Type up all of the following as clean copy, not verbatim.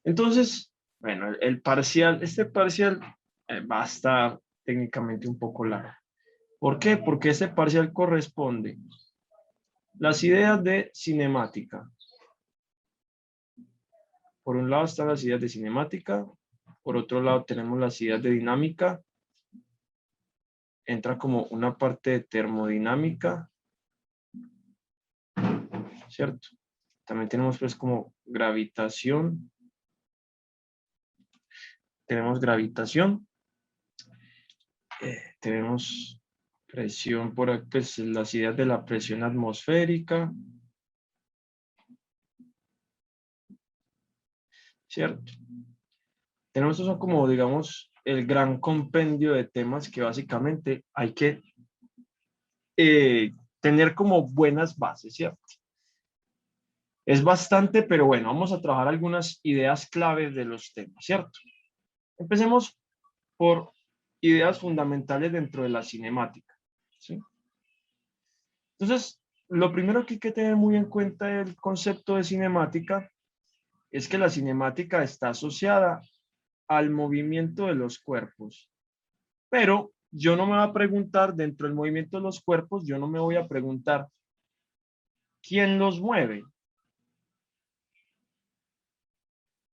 Entonces, bueno, el parcial, este parcial va a estar técnicamente un poco largo. ¿Por qué? Porque este parcial corresponde las ideas de cinemática. Por un lado están las ideas de cinemática, por otro lado tenemos las ideas de dinámica, entra como una parte de termodinámica, ¿cierto? También tenemos pues como gravitación, tenemos presión por pues, las ideas de la presión atmosférica, ¿cierto? Tenemos eso como, digamos, el gran compendio de temas que básicamente hay que tener como buenas bases, ¿cierto? Es bastante, pero bueno, vamos a trabajar algunas ideas claves de los temas, ¿cierto? Empecemos por ideas fundamentales dentro de la cinemática, ¿sí? Entonces, lo primero que hay que tener muy en cuenta del concepto de cinemática es que la cinemática está asociada al movimiento de los cuerpos, pero yo no me voy a preguntar dentro del movimiento de los cuerpos, yo no me voy a preguntar quién los mueve.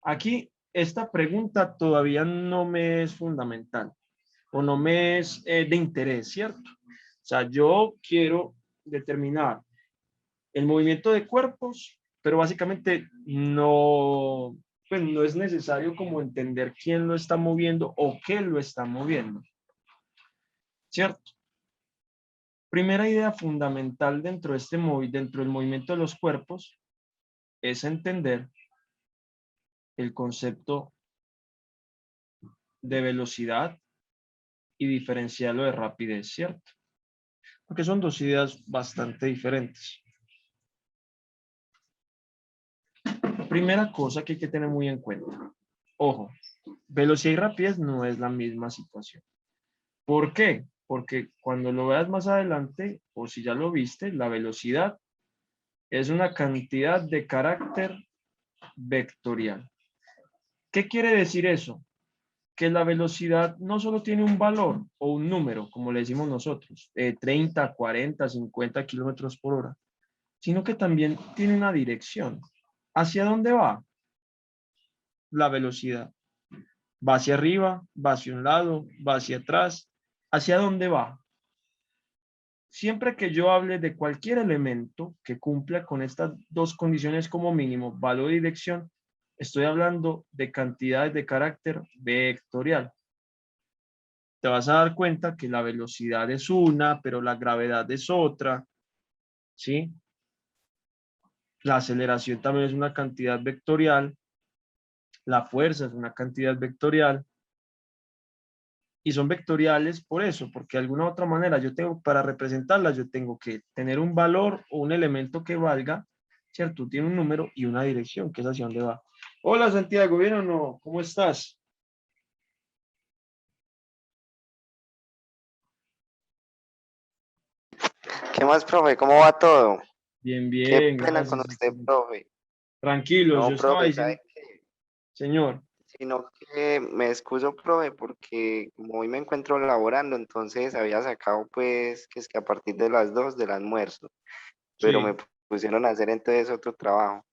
Aquí, esta pregunta todavía no me es fundamental o no me es de interés, ¿cierto? O sea, yo quiero determinar el movimiento de cuerpos, pero básicamente no, pues no es necesario como entender quién lo está moviendo o qué lo está moviendo, ¿cierto? Primera idea fundamental dentro de dentro del movimiento de los cuerpos es entender el concepto de velocidad y diferenciarlo de rapidez, ¿cierto? Porque son dos ideas bastante diferentes. Primera cosa que hay que tener muy en cuenta. Ojo, velocidad y rapidez no es la misma situación. ¿Por qué? Porque cuando lo veas más adelante, o si ya lo viste, la velocidad es una cantidad de carácter vectorial. ¿Qué quiere decir eso? Que la velocidad no solo tiene un valor o un número, como le decimos nosotros, 30, 40, 50 kilómetros por hora, sino que también tiene una dirección. ¿Hacia dónde va la velocidad? ¿Va hacia arriba? ¿Va hacia un lado? ¿Va hacia atrás? ¿Hacia dónde va? Siempre que yo hable de cualquier elemento que cumpla con estas dos condiciones como mínimo, valor y dirección, estoy hablando de cantidades de carácter vectorial. Te vas a dar cuenta que la velocidad es una, pero la gravedad es otra, ¿sí? La aceleración también es una cantidad vectorial, la fuerza es una cantidad vectorial, y son vectoriales por eso, porque de alguna u otra manera yo tengo, para representarlas, yo tengo que tener un valor o un elemento que valga, ¿cierto? Tiene un número y una dirección, que es hacia dónde va. Hola Santiago, ¿bien o no? ¿Cómo estás? ¿Qué más, profe? ¿Cómo va todo? Bien, Qué bien, pena con gracias. usted, profe. Tranquilos, yo No, estaba profe, diciendo, ¿sabe qué? señor, Sino que me excuso, profe, porque como hoy me encuentro laborando, entonces había sacado, pues, que es que a partir de las 2 del almuerzo, pero me sí. pusieron a hacer entonces otro trabajo.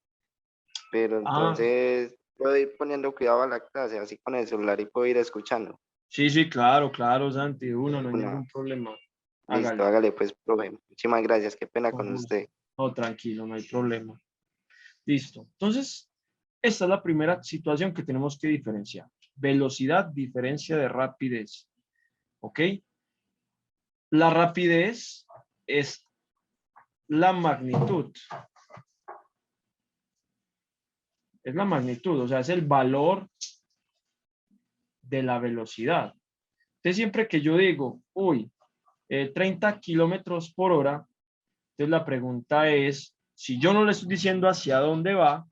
Pero Ah, entonces puedo ir poniendo cuidado a la clase, así con el celular y puedo ir escuchando. sí, sí, claro, claro, Santi, uno, no hay Una, ningún problema. listo, Hágale, hágale, pues, profe. Muchísimas gracias, qué pena con con gusto. usted. No, tranquilo, no hay problema. Listo. Entonces, esta es la primera situación que tenemos que diferenciar. Velocidad, diferencia de rapidez. ¿Ok? La rapidez es la magnitud. Es la magnitud, o sea, es el valor de la velocidad. Entonces, siempre que yo digo, uy, 30 kilómetros por hora, entonces la pregunta es, si yo no le estoy diciendo hacia dónde va,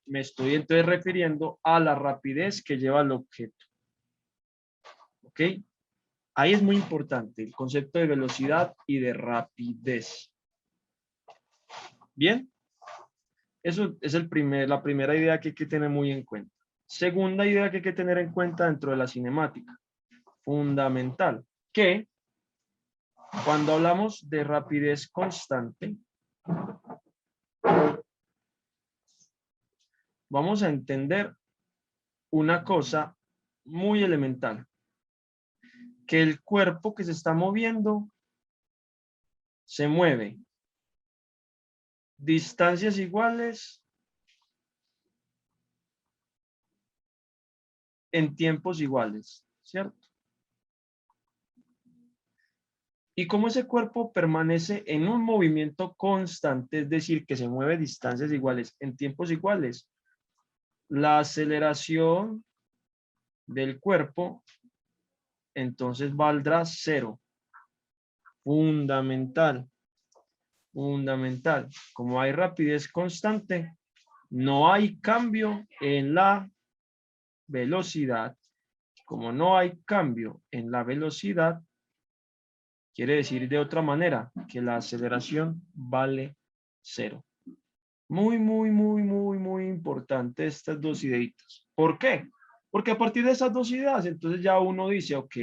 me estoy entonces refiriendo a la rapidez que lleva el objeto. ¿Ok? Ahí es muy importante el concepto de velocidad y de rapidez. Bien, Eso es la primera idea que hay que tener muy en cuenta. Segunda idea que hay que tener en cuenta dentro de la cinemática, fundamental, que cuando hablamos de rapidez constante, vamos a entender una cosa muy elemental, que el cuerpo que se está moviendo se mueve distancias iguales en tiempos iguales, ¿cierto? Y como ese cuerpo permanece en un movimiento constante, es decir, que se mueve distancias iguales en tiempos iguales, la aceleración del cuerpo entonces valdrá cero. Fundamental, fundamental. Como hay rapidez constante, no hay cambio en la velocidad. Como no hay cambio en la velocidad, quiere decir de otra manera que la aceleración vale cero. Muy, muy, muy, muy, muy importante estas dos ideitas. ¿Por qué? Porque a partir de esas dos ideas, entonces ya uno dice, ok,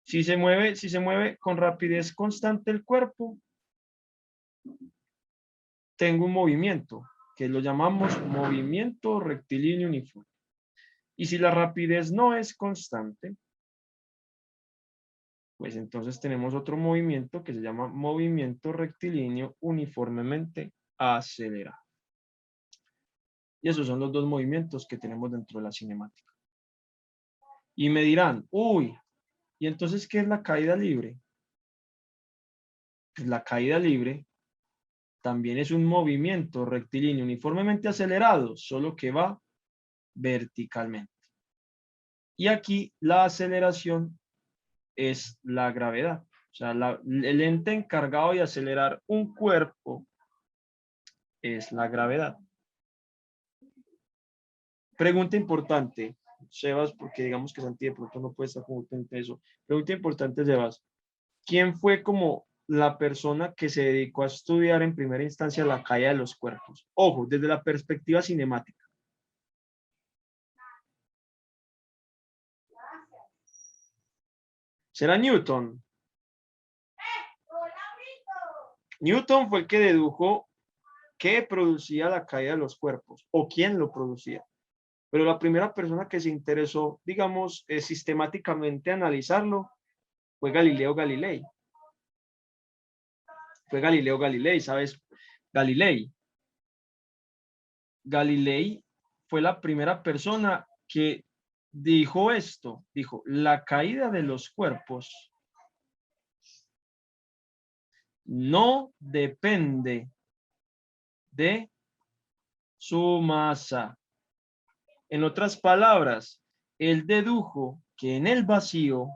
si se mueve con rapidez constante el cuerpo, tengo un movimiento, que lo llamamos movimiento rectilíneo uniforme. Y si la rapidez no es constante, pues entonces tenemos otro movimiento que se llama movimiento rectilíneo uniformemente acelerado. Y esos son los dos movimientos que tenemos dentro de la cinemática. Y me dirán, uy, ¿y entonces qué es la caída libre? Pues la caída libre también es un movimiento rectilíneo uniformemente acelerado, solo que va verticalmente. Y aquí la aceleración es la gravedad. O sea, el ente encargado de acelerar un cuerpo es la gravedad. Pregunta importante, Sebas, porque digamos que Santi de pronto no puede estar como utente de eso. Pregunta importante, Sebas. ¿Quién fue como la persona que se dedicó a estudiar en primera instancia la caída de los cuerpos? Ojo, desde la perspectiva cinemática. ¿Será Newton? Newton fue el que dedujo qué producía la caída de los cuerpos o quién lo producía. Pero la primera persona que se interesó, digamos, sistemáticamente a analizarlo fue Galileo Galilei. Fue Galileo Galilei, ¿sabes? Galilei fue la primera persona que dijo esto, dijo, la caída de los cuerpos no depende de su masa. En otras palabras, él dedujo que en el vacío,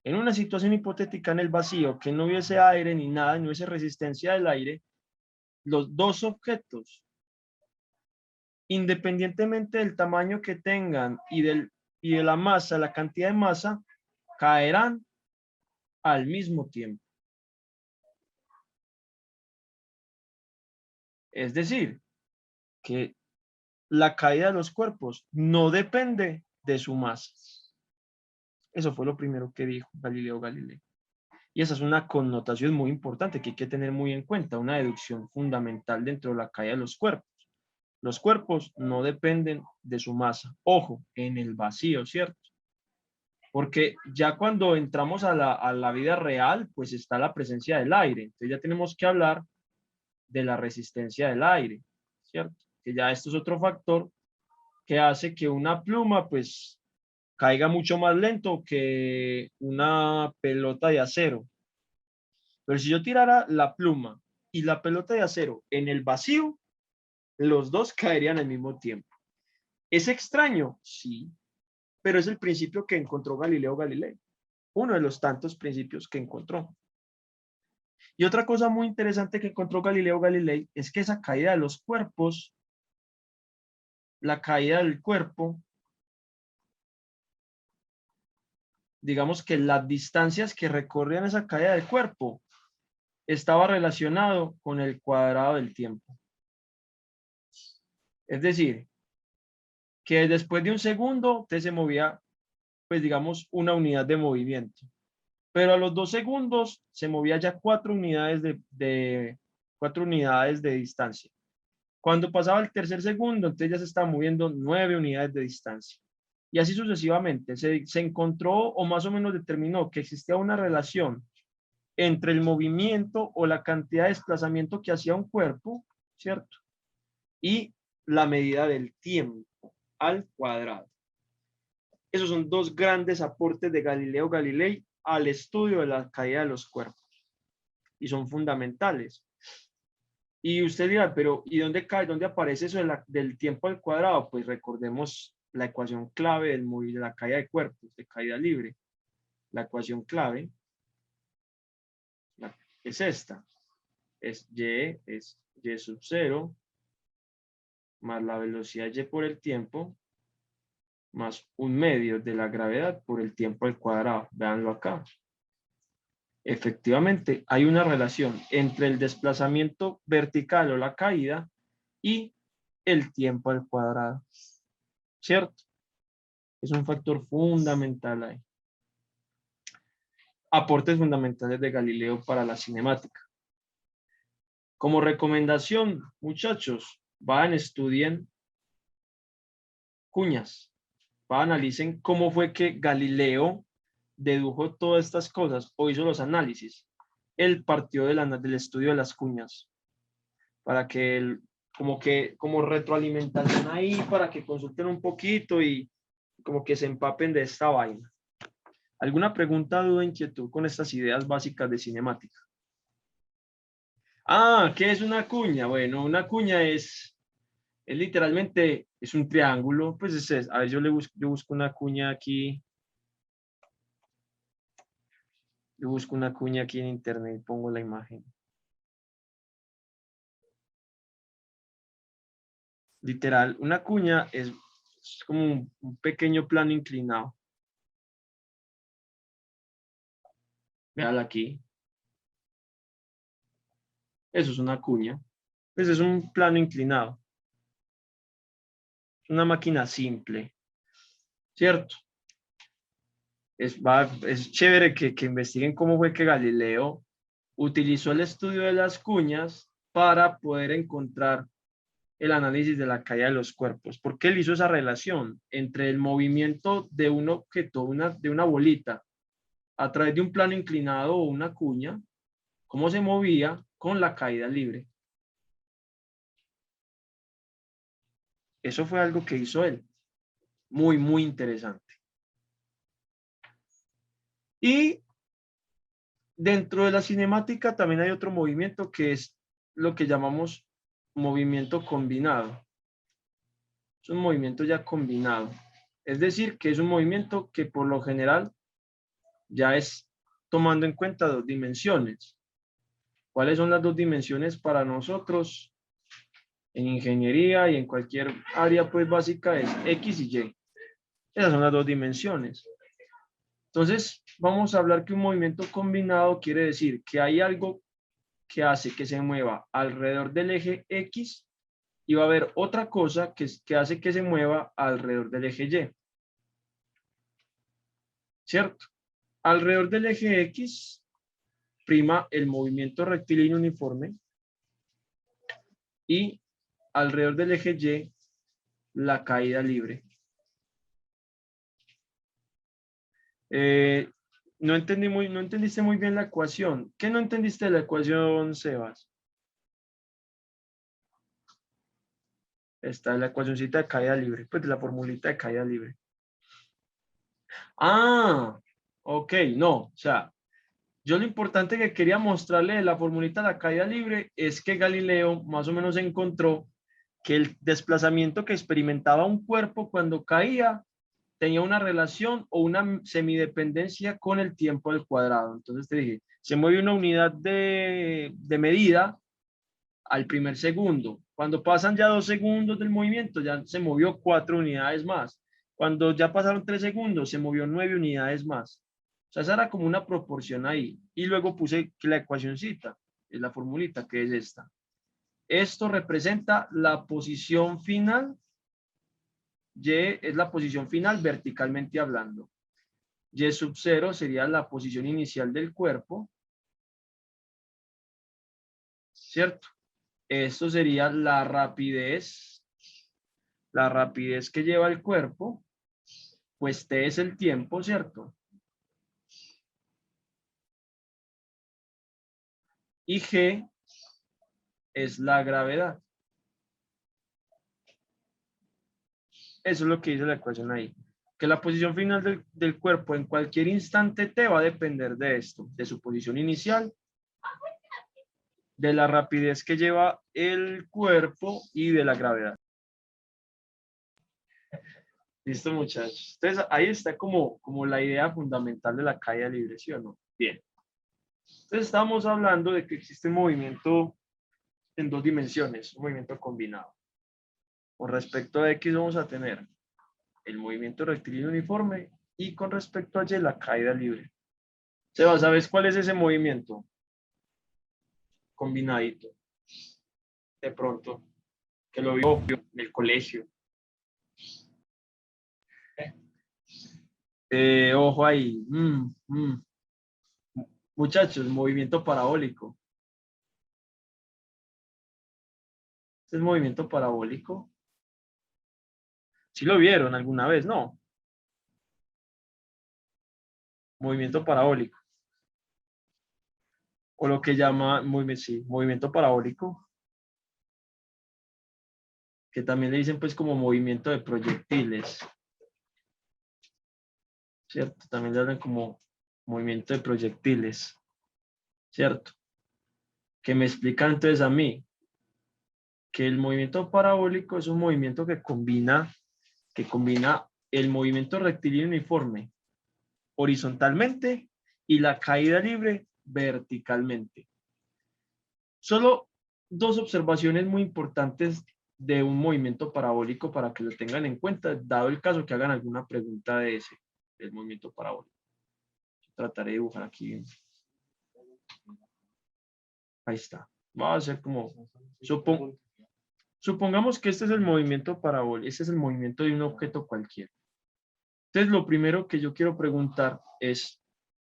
en una situación hipotética en el vacío, que no hubiese aire ni nada, no hubiese resistencia del aire, los dos objetos, independientemente del tamaño que tengan y de la masa, la cantidad de masa, caerán al mismo tiempo. Es decir, que la caída de los cuerpos no depende de su masa. Eso fue lo primero que dijo Galileo Galilei. Y esa es una connotación muy importante que hay que tener muy en cuenta, una deducción fundamental dentro de la caída de los cuerpos. Los cuerpos no dependen de su masa. Ojo, en el vacío, ¿cierto? Porque ya cuando entramos a la vida real, pues está la presencia del aire. Entonces ya tenemos que hablar de la resistencia del aire, ¿cierto? Que ya esto es otro factor que hace que una pluma, pues, caiga mucho más lento que una pelota de acero. Pero si yo tirara la pluma y la pelota de acero en el vacío, los dos caerían al mismo tiempo. ¿Es extraño? Sí, pero es el principio que encontró Galileo Galilei, uno de los tantos principios que encontró. Y otra cosa muy interesante que encontró Galileo Galilei es que esa caída de los cuerpos, la caída del cuerpo, digamos que las distancias que recorrían esa caída del cuerpo estaba relacionado con el cuadrado del tiempo. Es decir, que después de un segundo usted se movía, pues digamos, una unidad de movimiento. Pero a los 2 segundos se movía ya 4 unidades de 4 unidades de distancia. Cuando pasaba el tercer segundo, entonces ya se estaba moviendo 9 unidades de distancia. Y así sucesivamente. Se encontró o más o menos determinó que existía una relación entre el movimiento o la cantidad de desplazamiento que hacía un cuerpo, ¿cierto? Y la medida del tiempo al cuadrado. Esos son dos grandes aportes de Galileo Galilei al estudio de la caída de los cuerpos. Y son fundamentales. Y usted dirá, pero ¿y dónde cae? ¿Dónde aparece eso del tiempo al cuadrado? Pues recordemos la ecuación clave de la caída de cuerpos, de caída libre. La ecuación clave es esta. Es y sub 0 más la velocidad y por el tiempo más 1/2 de la gravedad por el tiempo al cuadrado. Véanlo acá. Efectivamente, hay una relación entre el desplazamiento vertical o la caída y el tiempo al cuadrado. ¿Cierto? Es un factor fundamental ahí. Aportes fundamentales de Galileo para la cinemática. Como recomendación, muchachos, vayan, estudien cuñas. Vayan, analicen cómo fue que Galileo dedujo todas estas cosas o hizo los análisis. Él partió del estudio de las cuñas para que él, como retroalimentación ahí, para que consulten un poquito y como que se empapen de esta vaina. ¿Alguna pregunta, duda, inquietud con estas ideas básicas de cinemática? Ah, ¿qué es una cuña? Bueno, una cuña es literalmente, es un triángulo. Pues a ver, yo busco una cuña aquí. Yo busco una cuña aquí en internet y pongo la imagen. Literal, una cuña es como un pequeño plano inclinado. Véala aquí. Eso es una cuña. Pues es un plano inclinado. Es una máquina simple. ¿Cierto? Es chévere que investiguen cómo fue que Galileo utilizó el estudio de las cuñas para poder encontrar el análisis de la caída de los cuerpos. Porque él hizo esa relación entre el movimiento de un objeto, de una bolita, a través de un plano inclinado o una cuña, cómo se movía con la caída libre. Eso fue algo que hizo él. Muy, muy interesante. Y dentro de la cinemática también hay otro movimiento que es lo que llamamos movimiento combinado. Es un movimiento ya combinado. Es decir, que es un movimiento que por lo general ya es tomando en cuenta 2 dimensiones. ¿Cuáles son las 2 dimensiones para nosotros en ingeniería y en cualquier área pues básica? Es X y Y. Esas son las 2 dimensiones. Entonces, vamos a hablar que un movimiento combinado quiere decir que hay algo que hace que se mueva alrededor del eje X y va a haber otra cosa que hace que se mueva alrededor del eje Y. ¿Cierto? Alrededor del eje X prima el movimiento rectilíneo uniforme y alrededor del eje Y la caída libre. No entendiste muy bien la ecuación. ¿Qué no entendiste de la ecuación, Sebas? Esta es la ecuacióncita de caída libre, pues de la formulita de caída libre. Ah, ok, no, o sea, yo lo importante que quería mostrarle de la formulita de la caída libre es que Galileo más o menos encontró que el desplazamiento que experimentaba un cuerpo cuando caía tenía una relación o una semidependencia con el tiempo al cuadrado. Entonces te dije, se mueve una unidad de medida al primer segundo. Cuando pasan ya 2 segundos del movimiento, ya se movió 4 unidades más. Cuando ya pasaron 3 segundos, se movió 9 unidades más. O sea, esa era como una proporción ahí. Y luego puse la ecuacióncita, la formulita, que es esta. Esto representa la posición final. Y es la posición final verticalmente hablando. Y sub 0 sería la posición inicial del cuerpo. ¿Cierto? Esto sería la rapidez que lleva el cuerpo, pues T es el tiempo, ¿cierto? Y G es la gravedad. Eso es lo que dice la ecuación ahí. Que la posición final del cuerpo en cualquier instante T va a depender de esto, de su posición inicial, de la rapidez que lleva el cuerpo y de la gravedad. Listo, muchachos. Entonces, ahí está como la idea fundamental de la caída libre, ¿sí o no? Bien. Entonces, estamos hablando de que existe un movimiento en dos dimensiones, un movimiento combinado. Con respecto a X vamos a tener el movimiento rectilíneo uniforme y con respecto a Y la caída libre. Seba, ¿sabes cuál es ese movimiento? Combinadito. De pronto, que lo vio en el colegio. Ojo ahí. Muchachos, movimiento parabólico. ¿Este es movimiento parabólico? ¿Sí lo vieron alguna vez? No. Movimiento parabólico. O lo que llama sí, movimiento parabólico. Que también le dicen pues como movimiento de proyectiles. ¿Cierto? También le hablan como movimiento de proyectiles. ¿Cierto? Que me explican entonces a mí que el movimiento parabólico es un movimiento que combina el movimiento rectilíneo uniforme horizontalmente y la caída libre verticalmente. Solo dos observaciones muy importantes de un movimiento parabólico para que lo tengan en cuenta, dado el caso que hagan alguna pregunta de ese, del movimiento parabólico. Trataré de dibujar aquí. Ahí está. Va a ser como, supongamos que este es el movimiento parabólico, este es el movimiento de un objeto cualquiera. Entonces, lo primero que yo quiero preguntar es,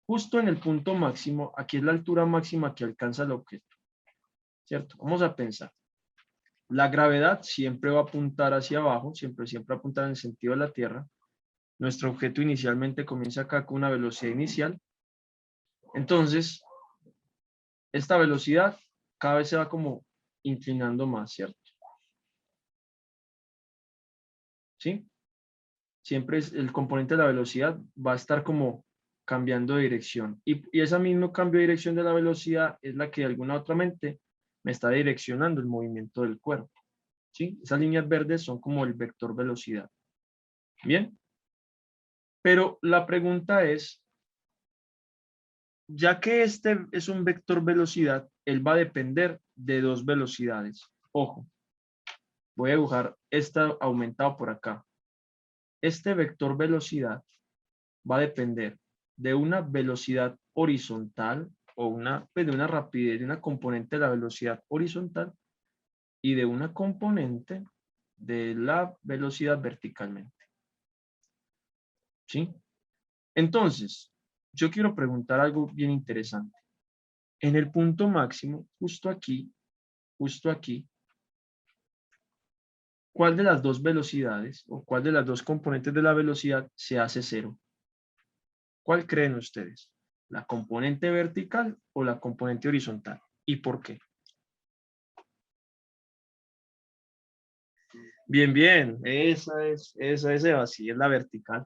justo en el punto máximo, aquí es la altura máxima que alcanza el objeto, ¿cierto? Vamos a pensar. La gravedad siempre va a apuntar hacia abajo, siempre va a apuntar en el sentido de la Tierra. Nuestro objeto inicialmente comienza acá con una velocidad inicial. Entonces, esta velocidad cada vez se va como inclinando más, ¿cierto? ¿Sí? Siempre el componente de la velocidad va a estar como cambiando de dirección. Y ese mismo cambio de dirección de la velocidad es la que de alguna otra mente me está direccionando el movimiento del cuerpo. ¿Sí? Esas líneas verdes son como el vector velocidad. Bien. Pero la pregunta es, ya que este es un vector velocidad, él va a depender de dos velocidades. Ojo, voy a dibujar esta aumentado por acá. Este vector velocidad va a depender de una velocidad horizontal o pues, de una rapidez, de una componente de la velocidad horizontal y de una componente de la velocidad verticalmente. ¿Sí? Entonces, yo quiero preguntar algo bien interesante. En el punto máximo, justo aquí, ¿cuál de las dos velocidades o cuál de las dos componentes de la velocidad se hace cero? ¿Cuál creen ustedes? ¿La componente vertical o la componente horizontal? ¿Y por qué? Bien, bien. Esa es, Eva, sí, es la vertical.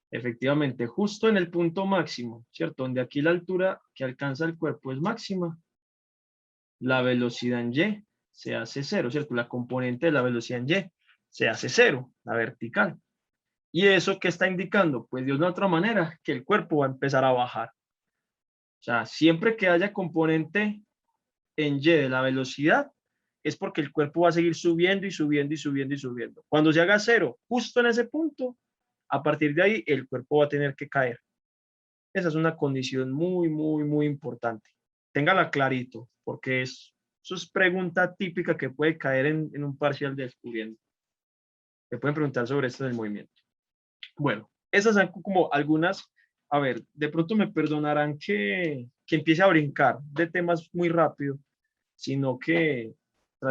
Efectivamente, justo en el punto máximo, ¿cierto? Donde aquí la altura que alcanza el cuerpo es máxima, la velocidad en Y se hace cero, ¿cierto? La componente de la velocidad en Y se hace cero, la vertical. ¿Y eso qué está indicando? Pues de una otra manera, que el cuerpo va a empezar a bajar. O sea, siempre que haya componente en Y de la velocidad, es porque el cuerpo va a seguir subiendo y subiendo y subiendo y subiendo. Cuando se haga cero, justo en ese punto, a partir de ahí, el cuerpo va a tener que caer. Esa es una condición muy, muy, muy importante. Téngala clarito, porque es Eso es pregunta típica que puede caer en un parcial de descubriendo. Me pueden preguntar sobre esto del movimiento. Bueno, esas son como algunas. A ver, de pronto me perdonarán que empiece a brincar de temas muy rápido, sino que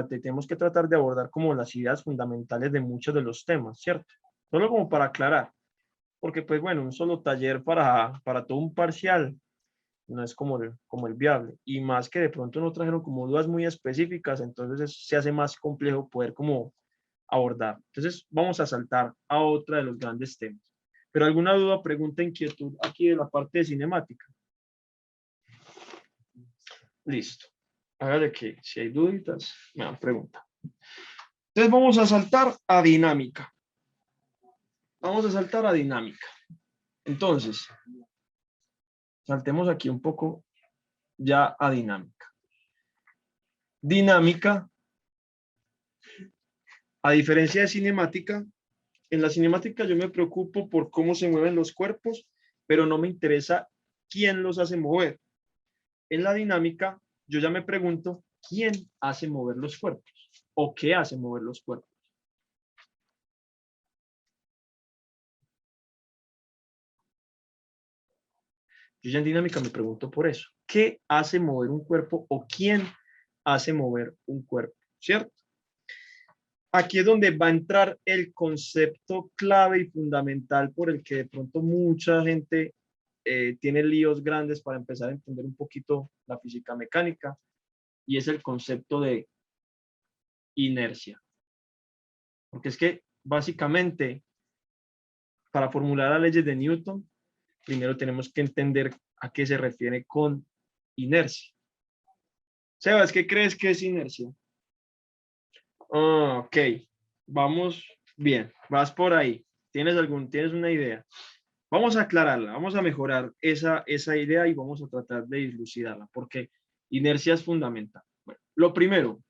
tenemos que tratar de abordar como las ideas fundamentales de muchos de los temas, ¿cierto? Solo como para aclarar, porque pues bueno, un solo taller para todo un parcial no es como el viable, y más que de pronto no trajeron como dudas muy específicas, entonces se hace más complejo poder como abordar. Entonces vamos a saltar a otra de los grandes temas. Pero alguna duda, pregunta, inquietud aquí de la parte de cinemática. Listo. Hágale que si hay duditas, me dan pregunta. Entonces vamos a saltar a dinámica. Vamos a saltar a dinámica. Entonces, saltemos aquí un poco ya a dinámica. Dinámica, a diferencia de cinemática, en la cinemática yo me preocupo por cómo se mueven los cuerpos, pero no me interesa quién los hace mover. En la dinámica, yo ya me pregunto quién hace mover los cuerpos o qué hace mover los cuerpos. Yo ya en dinámica me pregunto por eso. ¿Qué hace mover un cuerpo o quién hace mover un cuerpo? ¿Cierto? Aquí es donde va a entrar el concepto clave y fundamental por el que de pronto mucha gente tiene líos grandes para empezar a entender un poquito la física mecánica, y es el concepto de inercia. Porque es que básicamente para formular las leyes de Newton, primero tenemos que entender a qué se refiere con inercia. Sebas, ¿qué crees que es inercia? Ok, vamos bien, vas por ahí. ¿Tienes una idea? Vamos a aclararla, vamos a mejorar esa idea y vamos a tratar de dilucidarla, porque inercia es fundamental. Bueno, lo primero,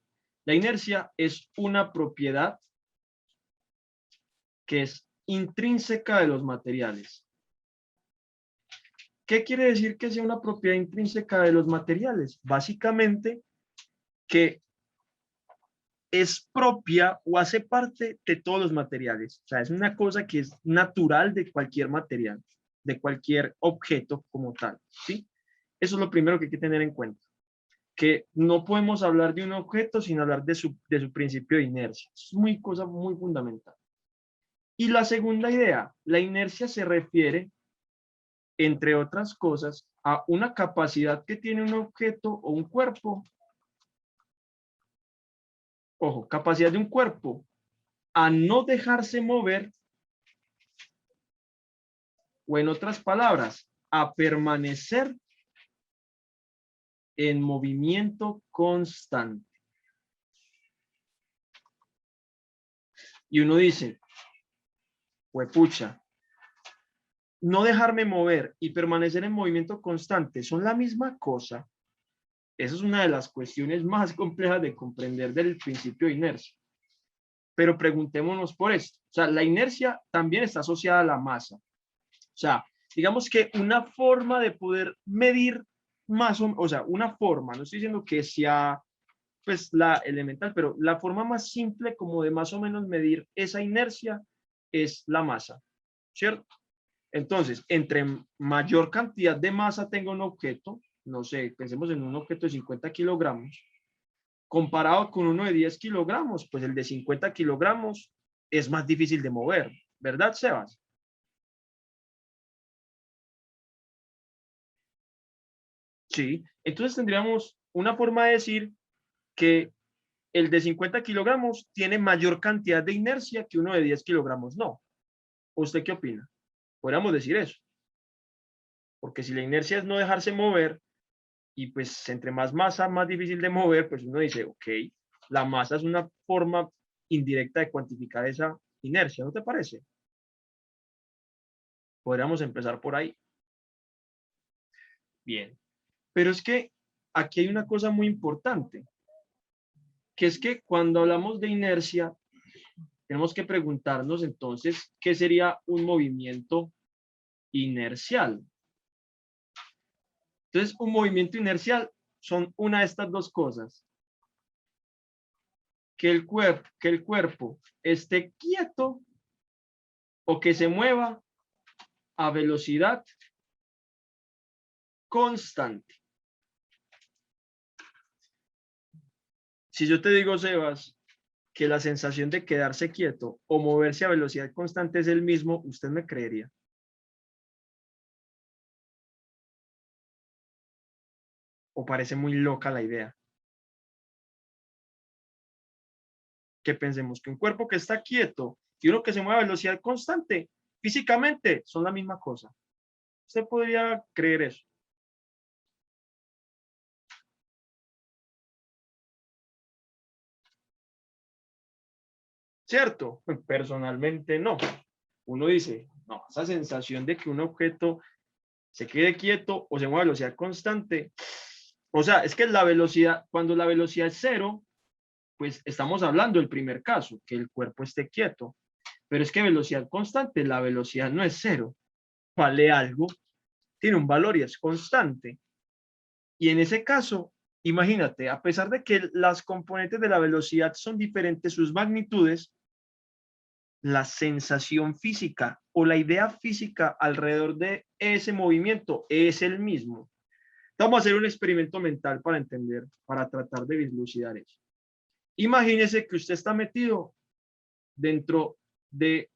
la inercia es una propiedad que es intrínseca de los materiales. ¿Qué quiere decir que sea una propiedad intrínseca de los materiales? Básicamente que es propia o hace parte de todos los materiales. O sea, es una cosa que es natural de cualquier material, de cualquier objeto como tal, ¿sí? Eso es lo primero que hay que tener en cuenta, que no podemos hablar de un objeto sin hablar de su principio de inercia. Es muy cosa muy fundamental. Y la segunda idea, la inercia se refiere, entre otras cosas, a una capacidad que tiene un objeto o un cuerpo. Ojo, capacidad de un cuerpo a no dejarse mover, o en otras palabras, a permanecer en movimiento constante. Y uno dice, huepucha, no dejarme mover y permanecer en movimiento constante son la misma cosa. Esa es una de las cuestiones más complejas de comprender del principio de inercia. Pero preguntémonos por esto. O sea, la inercia también está asociada a la masa. O sea, digamos que una forma de poder medir o sea, una forma, no estoy diciendo que sea pues la elemental, pero la forma más simple como de más o menos medir esa inercia es la masa, ¿cierto? Entonces, entre mayor cantidad de masa tenga un objeto, no sé, pensemos en un objeto de 50 kilogramos, comparado con uno de 10 kilogramos, pues el de 50 kilogramos es más difícil de mover, ¿verdad, Sebas? Sí, entonces tendríamos una forma de decir que el de 50 kilogramos tiene mayor cantidad de inercia que uno de 10 kilogramos, no. ¿Usted qué opina? Podríamos decir eso, porque si la inercia es no dejarse mover y pues entre más masa, más difícil de mover, pues uno dice, ok, la masa es una forma indirecta de cuantificar esa inercia, ¿no te parece? Podríamos empezar por ahí. Bien, pero es que aquí hay una cosa muy importante, que es que cuando hablamos de inercia, tenemos que preguntarnos entonces, ¿qué sería un movimiento inercial? Entonces, un movimiento inercial son una de estas dos cosas. que el cuerpo esté quieto o que se mueva a velocidad constante. Si yo te digo, Sebas, que la sensación de quedarse quieto o moverse a velocidad constante es el mismo, ¿usted me creería? ¿O parece muy loca la idea? Que pensemos que un cuerpo que está quieto y uno que se mueve a velocidad constante, físicamente son la misma cosa. ¿Usted podría creer eso? ¿Cierto? Personalmente no. Uno dice, no, esa sensación de que un objeto se quede quieto o se mueve a velocidad constante. O sea, es que la velocidad, cuando la velocidad es cero, pues estamos hablando del primer caso, que el cuerpo esté quieto. Pero es que velocidad constante, la velocidad no es cero. Vale algo, tiene un valor y es constante. Y en ese caso, imagínate, a pesar de que las componentes de la velocidad son diferentes, sus magnitudes, la sensación física o la idea física alrededor de ese movimiento es el mismo. Vamos a hacer un experimento mental para entender, para tratar de vislucidar eso. Imagínese que usted está metido dentro de,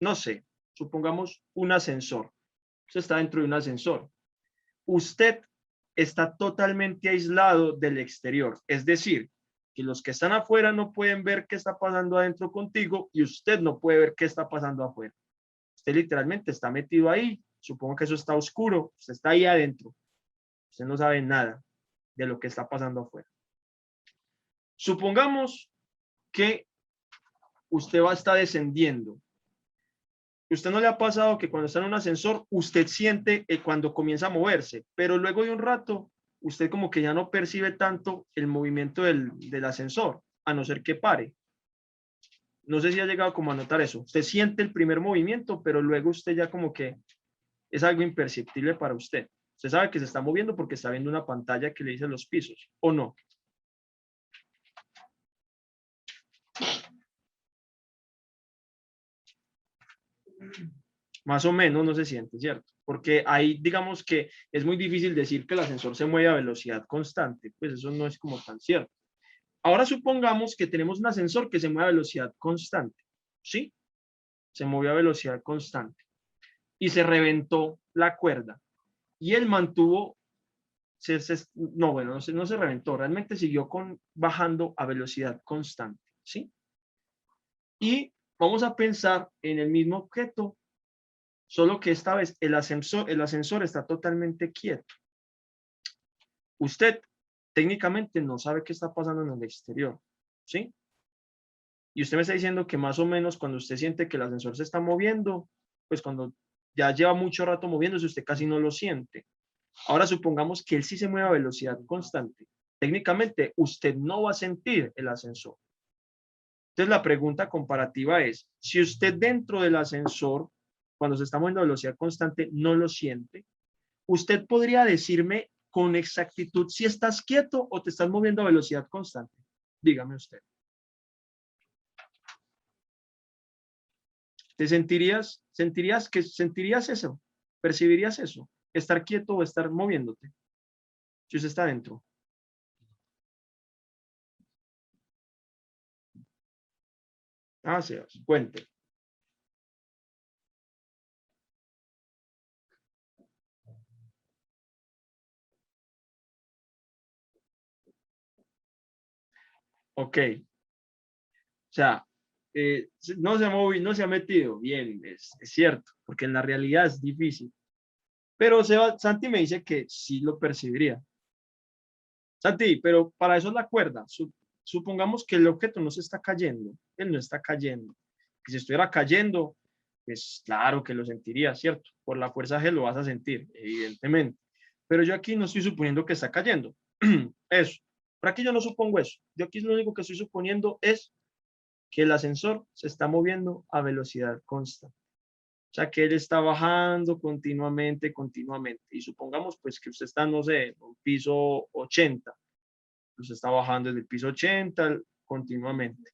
no sé, supongamos un ascensor. Usted está dentro de un ascensor. Usted está totalmente aislado del exterior. Es decir, que los que están afuera no pueden ver qué está pasando adentro contigo y usted no puede ver qué está pasando afuera. Usted literalmente está metido ahí. Supongo que eso está oscuro. Usted está ahí adentro. Usted no sabe nada de lo que está pasando afuera. Supongamos que usted va a estar descendiendo. ¿Usted no le ha pasado que cuando está en un ascensor, usted siente cuando comienza a moverse, pero luego de un rato, usted como que ya no percibe tanto el movimiento del ascensor, a no ser que pare? No sé si ha llegado como a notar eso. Usted siente el primer movimiento, pero luego usted ya como que es algo imperceptible para usted. Usted sabe que se está moviendo porque está viendo una pantalla que le dice los pisos, ¿o no? Más o menos no se siente, ¿cierto? Porque ahí digamos que es muy difícil decir que el ascensor se mueve a velocidad constante, pues eso no es como tan cierto. Ahora supongamos que tenemos un ascensor que se mueve a velocidad constante, ¿sí? Se movió a velocidad constante y se reventó la cuerda y él mantuvo, no, bueno, no se reventó, realmente siguió bajando a velocidad constante, ¿sí? Y vamos a pensar en el mismo objeto, solo que esta vez el ascensor está totalmente quieto. Usted técnicamente no sabe qué está pasando en el exterior, ¿sí? Y usted me está diciendo que más o menos cuando usted siente que el ascensor se está moviendo, pues cuando ya lleva mucho rato moviéndose, usted casi no lo siente. Ahora supongamos que él sí se mueve a velocidad constante. Técnicamente, usted no va a sentir el ascensor. Entonces, la pregunta comparativa es, si usted dentro del ascensor, cuando se está moviendo a velocidad constante, no lo siente, ¿usted podría decirme con exactitud si estás quieto o te estás moviendo a velocidad constante? Dígame usted. ¿Te sentirías eso? ¿Percibirías eso? ¿Estar quieto o estar moviéndote? Si usted está dentro. Ah, sí, cuente. Ok. O sea, no se ha metido. Bien, es cierto, porque en la realidad es difícil. Pero Santi me dice que sí lo percibiría. Santi, pero para eso es la cuerda. Supongamos que el objeto no se está cayendo. Él no está cayendo. Que si estuviera cayendo, pues claro que lo sentiría, ¿cierto? Por la fuerza G lo vas a sentir, evidentemente. Pero yo aquí no estoy suponiendo que está cayendo. Eso. Por aquí yo no supongo eso. Yo aquí lo único que estoy suponiendo es que el ascensor se está moviendo a velocidad constante. O sea, que él está bajando continuamente, continuamente. Y supongamos pues que usted está, no sé, en un piso 80. Usted está bajando desde el piso 80 continuamente.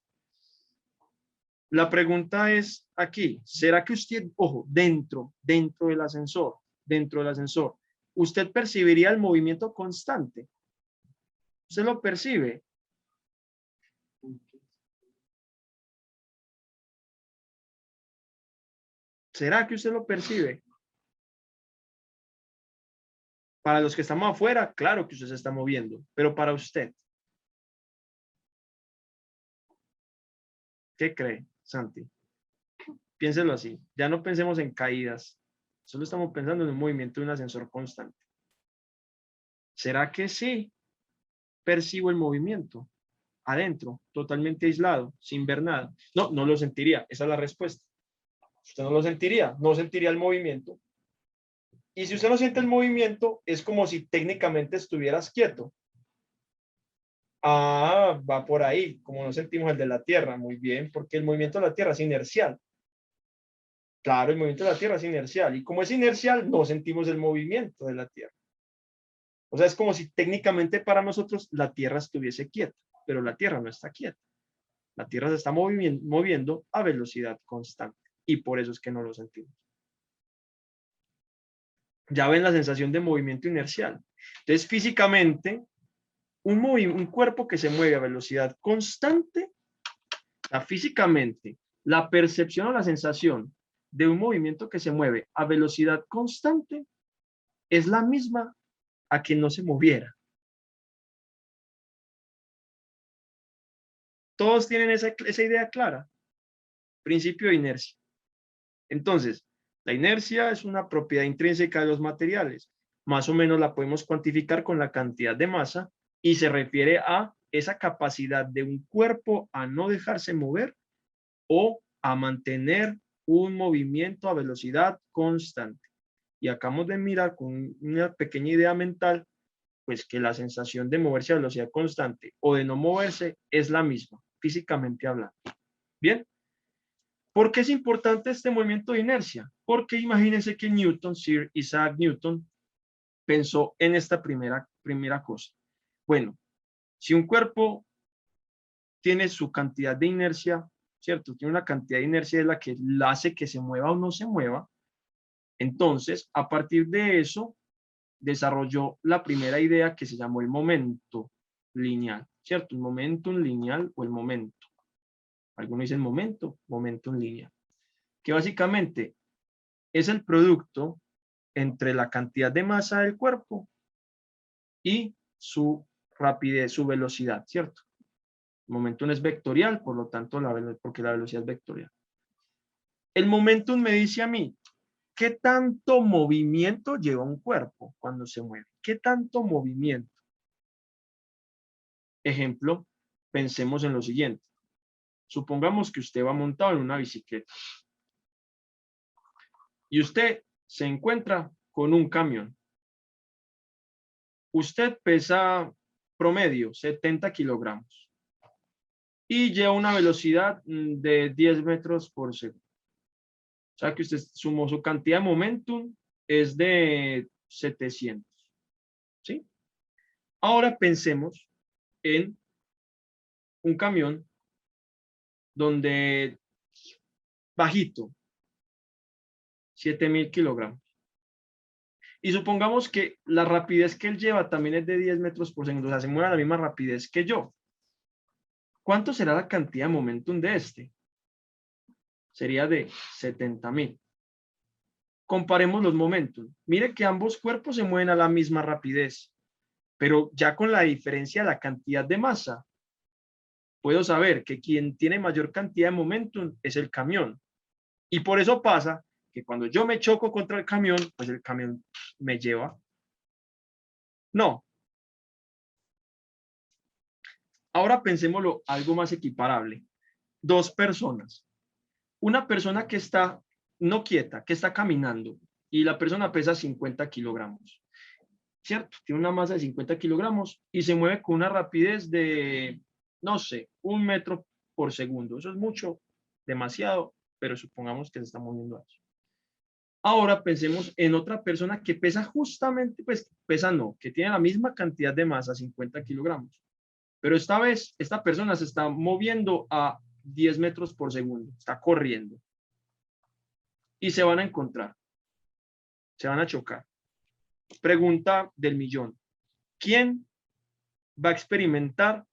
La pregunta es aquí, ¿será que usted, ojo, dentro del ascensor, usted percibiría el movimiento constante? ¿Usted lo percibe? ¿Será que usted lo percibe? Para los que estamos afuera, claro que usted se está moviendo, pero para usted, ¿qué cree, Santi? Piénselo así, ya no pensemos en caídas, solo estamos pensando en un movimiento de un ascensor constante. ¿Será que sí percibo el movimiento adentro, totalmente aislado, sin ver nada? No, no lo sentiría, esa es la respuesta. Usted no lo sentiría, no sentiría el movimiento. Y si usted no siente el movimiento, es como si técnicamente estuvieras quieto. Ah, va por ahí, como no sentimos el de la Tierra, muy bien, porque el movimiento de la Tierra es inercial. Claro, el movimiento de la Tierra es inercial, y como es inercial, no sentimos el movimiento de la Tierra. O sea, es como si técnicamente para nosotros la Tierra estuviese quieta, pero la Tierra no está quieta. La Tierra se está moviendo a velocidad constante, y por eso es que no lo sentimos. Ya ven la sensación de movimiento inercial. Entonces, físicamente, un cuerpo que se mueve a velocidad constante, físicamente, la percepción o la sensación de un movimiento que se mueve a velocidad constante es la misma a que no se moviera. Todos tienen esa idea clara. Principio de inercia. Entonces, la inercia es una propiedad intrínseca de los materiales. Más o menos la podemos cuantificar con la cantidad de masa y se refiere a esa capacidad de un cuerpo a no dejarse mover o a mantener un movimiento a velocidad constante. Y acabamos de mirar con una pequeña idea mental, pues que la sensación de moverse a velocidad constante o de no moverse es la misma, físicamente hablando. Bien. ¿Por qué es importante este movimiento de inercia? Porque imagínense que Newton, Sir Isaac Newton, pensó en esta primera cosa. Bueno, si un cuerpo tiene su cantidad de inercia, ¿cierto? Tiene una cantidad de inercia de la que la hace que se mueva o no se mueva. Entonces, a partir de eso, desarrolló la primera idea que se llamó el momento lineal, ¿cierto? El momentum lineal o el momento. Algunos dicen momentum lineal. Que básicamente es el producto entre la cantidad de masa del cuerpo y su rapidez, su velocidad, ¿cierto? El momentum es vectorial, por lo tanto, porque la velocidad es vectorial. El momentum me dice a mí, ¿qué tanto movimiento lleva un cuerpo cuando se mueve? ¿Qué tanto movimiento? Ejemplo, pensemos en lo siguiente. Supongamos que usted va montado en una bicicleta y usted se encuentra con un camión. Usted pesa promedio 70 kilogramos y lleva una velocidad de 10 metros por segundo. O sea que usted sumó su cantidad de momentum es de 700. ¿Sí? Ahora pensemos en un camión donde bajito, 7000 kilogramos. Y supongamos que la rapidez que él lleva también es de 10 metros por segundo, o sea, se mueve a la misma rapidez que yo. ¿Cuánto será la cantidad de momentum de este? Sería de 70.000. Comparemos los momentos. Mire que ambos cuerpos se mueven a la misma rapidez, pero ya con la diferencia de la cantidad de masa, puedo saber que quien tiene mayor cantidad de momentum es el camión. Y por eso pasa que cuando yo me choco contra el camión, pues el camión me lleva. No. Ahora pensémoslo algo más equiparable. Dos personas. Una persona que está no quieta, que está caminando, y la persona pesa 50 kilogramos. ¿Cierto? Tiene una masa de 50 kilogramos y se mueve con una rapidez de, no sé, 1 metro por segundo. Eso es mucho, demasiado, pero supongamos que se está moviendo así. Ahora pensemos en otra persona que pesa justamente, pues pesa no, que tiene la misma cantidad de masa, 50 kilogramos, Pero esta vez, esta persona se está moviendo a 10 metros por segundo, está corriendo. Y se van a encontrar, se van a chocar. Pregunta del millón. ¿Quién va a experimentar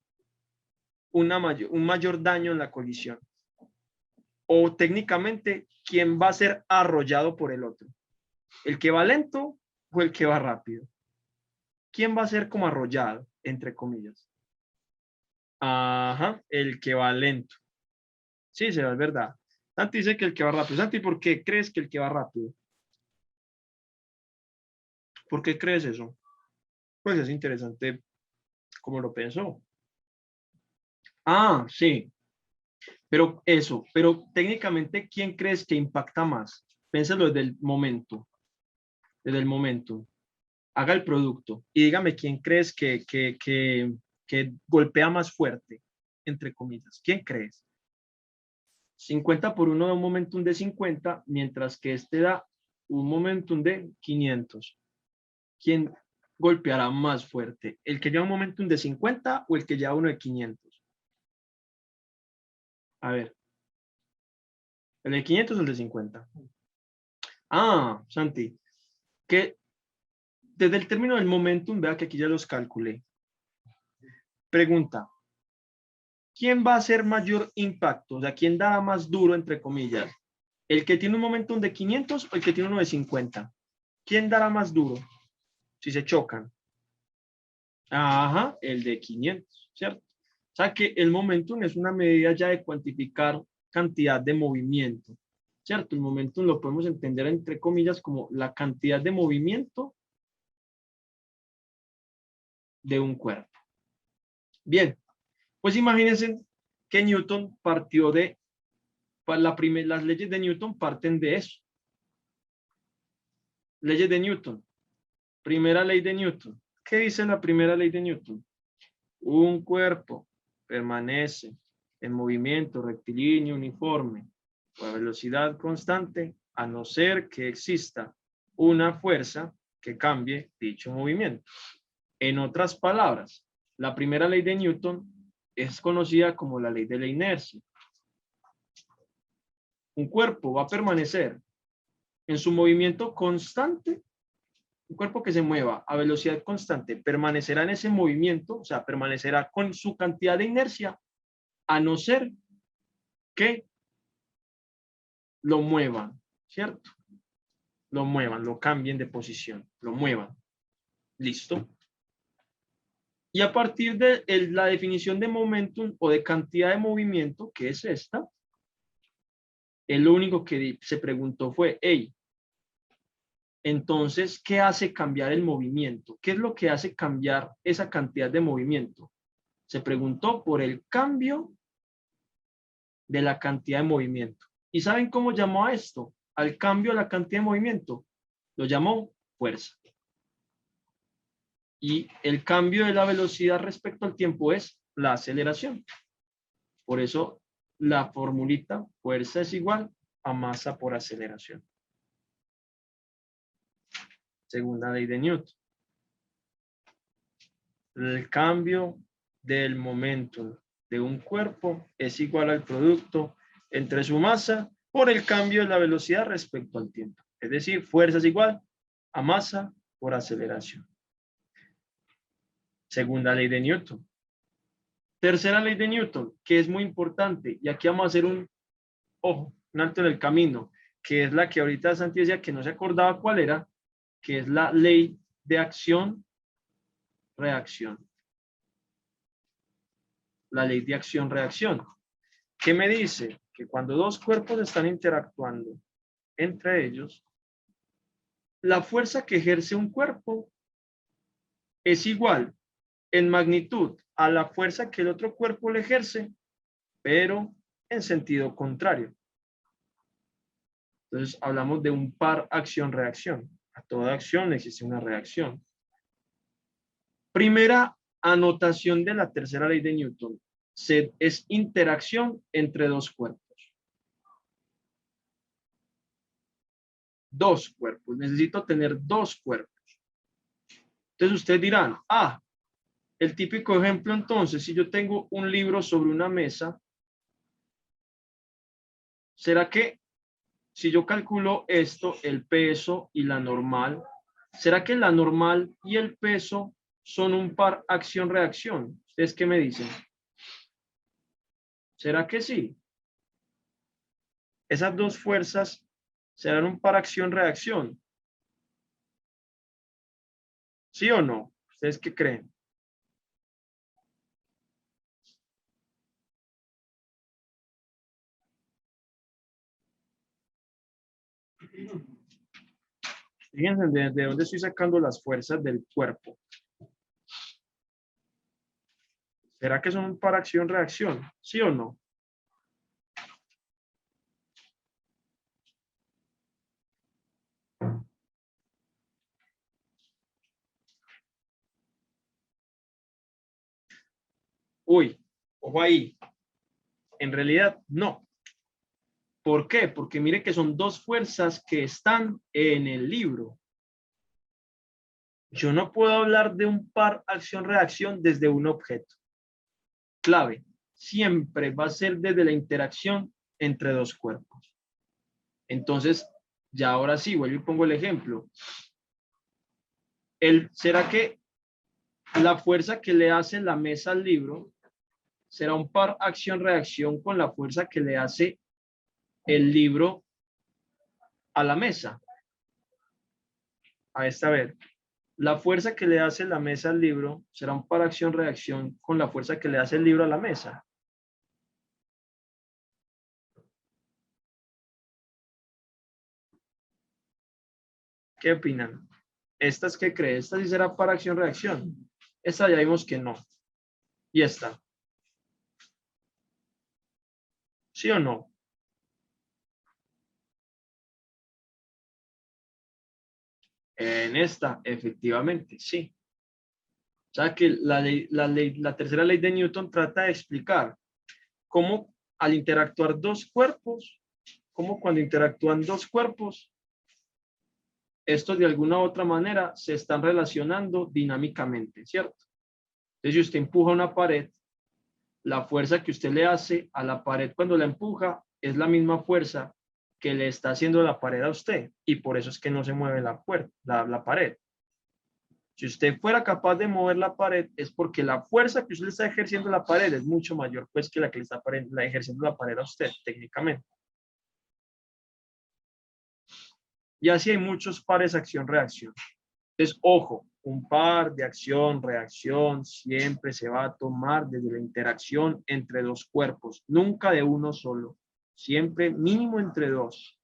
un mayor daño en la colisión? O técnicamente, ¿quién va a ser arrollado por el otro? ¿El que va lento o el que va rápido? ¿Quién va a ser como arrollado, entre comillas? Ajá, el que va lento. Sí, será, es verdad. Santi dice que el que va rápido. Santi, ¿por qué crees que el que va rápido? ¿Por qué crees eso? Pues es interesante cómo lo pensó. Ah, sí, pero eso, pero técnicamente, ¿quién crees que impacta más? Pénselo desde el momento. Haga el producto y dígame quién crees que golpea más fuerte, entre comillas. ¿Quién crees? 50 por 1 da un momentum de 50, mientras que este da un momentum de 500. ¿Quién golpeará más fuerte? ¿El que lleva un momentum de 50 o el que lleva uno de 500? A ver, ¿el de 500 o el de 50? Ah, Santi, que desde el término del momentum, vea que aquí ya los calculé. Pregunta, ¿quién va a hacer mayor impacto? O sea, ¿quién da más duro, entre comillas? ¿El que tiene un momentum de 500 o el que tiene uno de 50? ¿Quién dará más duro si se chocan? Ajá, el de 500, ¿cierto? O sea que el momentum es una medida ya de cuantificar cantidad de movimiento, ¿cierto? El momentum lo podemos entender entre comillas como la cantidad de movimiento de un cuerpo. Bien, pues imagínense que Newton partió de, las leyes de Newton parten de eso. Leyes de Newton. Primera ley de Newton. ¿Qué dice la primera ley de Newton? Un cuerpo permanece en movimiento rectilíneo uniforme a velocidad constante a no ser que exista una fuerza que cambie dicho movimiento. En otras palabras, la primera ley de Newton es conocida como la ley de la inercia. Un cuerpo va a permanecer en su movimiento constante. Un cuerpo que se mueva a velocidad constante permanecerá en ese movimiento, o sea, permanecerá con su cantidad de inercia, a no ser que lo muevan, ¿cierto? Lo muevan, lo cambien de posición, lo muevan. ¿Listo? Y a partir de la definición de momentum o de cantidad de movimiento, que es esta, lo único que se preguntó fue, hey, entonces, ¿qué hace cambiar el movimiento? ¿Qué es lo que hace cambiar esa cantidad de movimiento? Se preguntó por el cambio de la cantidad de movimiento. ¿Y saben cómo llamó a esto? Al cambio de la cantidad de movimiento. Lo llamó fuerza. Y el cambio de la velocidad respecto al tiempo es la aceleración. Por eso la formulita fuerza es igual a masa por aceleración. Segunda ley de Newton. El cambio del momento de un cuerpo es igual al producto entre su masa por el cambio de la velocidad respecto al tiempo. Es decir, fuerza es igual a masa por aceleración. Segunda ley de Newton. Tercera ley de Newton, que es muy importante, y aquí vamos a hacer un alto en el camino, que es la que ahorita Santi decía que no se acordaba cuál era, que es la ley de acción-reacción. La ley de acción-reacción. ¿Qué me dice? Que cuando dos cuerpos están interactuando entre ellos, la fuerza que ejerce un cuerpo es igual en magnitud a la fuerza que el otro cuerpo le ejerce, pero en sentido contrario. Entonces hablamos de un par acción-reacción. A toda acción existe una reacción. Primera anotación de la tercera ley de Newton. Es interacción entre dos cuerpos. Dos cuerpos. Necesito tener dos cuerpos. Entonces ustedes dirán, El típico ejemplo, entonces, si yo tengo un libro sobre una mesa, ¿será que si yo calculo esto, el peso y la normal, ¿será que la normal y el peso son un par acción-reacción? ¿Ustedes qué me dicen? ¿Será que sí? Esas dos fuerzas serán un par acción-reacción. ¿Sí o no? ¿Ustedes qué creen? Fíjense de dónde estoy sacando las fuerzas del cuerpo. ¿Será que son un par acción-reacción? ¿Sí o no? Uy, ojo ahí. En realidad, no. ¿Por qué? Porque mire que son dos fuerzas que están en el libro. Yo no puedo hablar de un par acción-reacción desde un objeto. Clave, siempre va a ser desde la interacción entre dos cuerpos. Entonces, ya ahora sí, vuelvo y pongo el ejemplo. ¿Será que la fuerza que le hace la mesa al libro será un par acción-reacción con la fuerza que le hace el libro a la mesa? A esta vez. La fuerza que le hace la mesa al libro será un par acción-reacción con la fuerza que le hace el libro a la mesa. ¿Qué opinan? ¿Estas qué cree? ¿Esta sí será para acción-reacción? Esta ya vimos que no. ¿Y esta? ¿Sí o no? En esta, efectivamente, sí. O sea que la tercera ley de Newton trata de explicar cómo al interactuar dos cuerpos, cómo cuando interactúan dos cuerpos, estos de alguna u otra manera se están relacionando dinámicamente, ¿cierto? Entonces, si usted empuja una pared, la fuerza que usted le hace a la pared cuando la empuja es la misma fuerza que le está haciendo la pared a usted. Y por eso es que no se mueve la pared. Si usted fuera capaz de mover la pared, es porque la fuerza que usted le está ejerciendo a la pared es mucho mayor pues que la que le está ejerciendo la pared a usted, técnicamente. Y así hay muchos pares acción-reacción. Entonces, ojo, un par de acción-reacción siempre se va a tomar desde la interacción entre dos cuerpos, nunca de uno solo, siempre mínimo entre dos.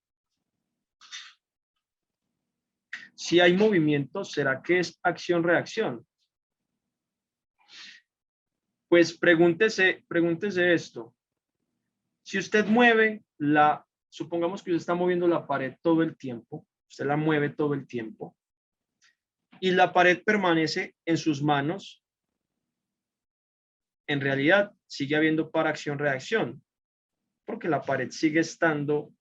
Si hay movimiento, ¿será que es acción-reacción? Pues pregúntese esto. Si usted mueve supongamos que usted está moviendo la pared todo el tiempo, usted la mueve todo el tiempo, y la pared permanece en sus manos, en realidad sigue habiendo par acción-reacción, porque la pared sigue estando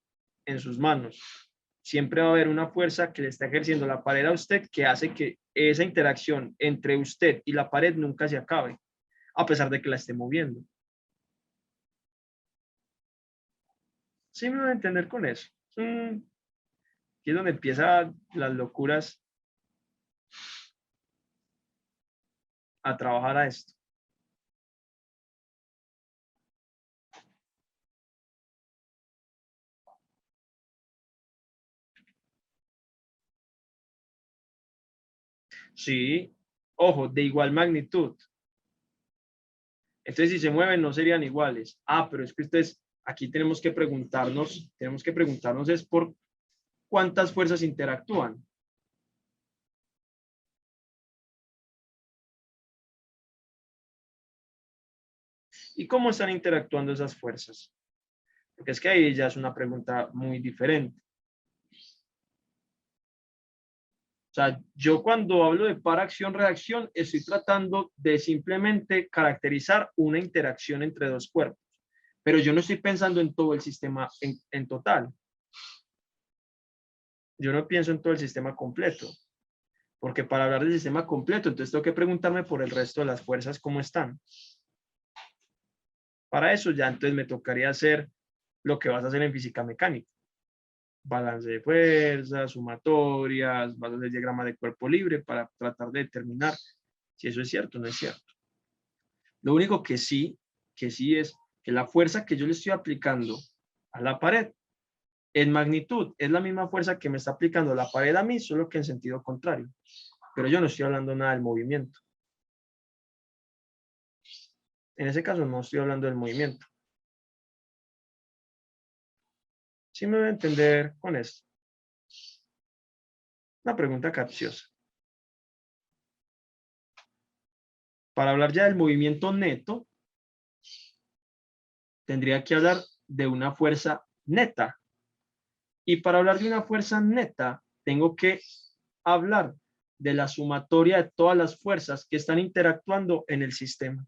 en sus manos. Siempre va a haber una fuerza que le está ejerciendo la pared a usted que hace que esa interacción entre usted y la pared nunca se acabe, a pesar de que la esté moviendo. ¿Sí me voy a entender con eso? Aquí es donde empiezan las locuras a trabajar a esto. Sí, ojo, de igual magnitud. Entonces, si se mueven, no serían iguales. Ah, pero es que ustedes, aquí tenemos que preguntarnos es por cuántas fuerzas interactúan. ¿Y cómo están interactuando esas fuerzas? Porque es que ahí ya es una pregunta muy diferente. O sea, yo cuando hablo de par acción-reacción, estoy tratando de simplemente caracterizar una interacción entre dos cuerpos. Pero yo no estoy pensando en todo el sistema en total. Yo no pienso en todo el sistema completo. porque para hablar del sistema completo, entonces tengo que preguntarme por el resto de las fuerzas cómo están. Para eso ya entonces me tocaría hacer lo que vas a hacer en física mecánica. Balance de fuerzas, sumatorias, vas a hacer diagrama de cuerpo libre para tratar de determinar si eso es cierto o no es cierto. Lo único que sí es que la fuerza que yo le estoy aplicando a la pared en magnitud es la misma fuerza que me está aplicando la pared a mí, solo que en sentido contrario. Pero yo no estoy hablando nada del movimiento. En ese caso no estoy hablando del movimiento. ¿Sí me voy a entender con esto? Una pregunta capciosa. Para hablar ya del movimiento neto, tendría que hablar de una fuerza neta. Y para hablar de una fuerza neta, tengo que hablar de la sumatoria de todas las fuerzas que están interactuando en el sistema.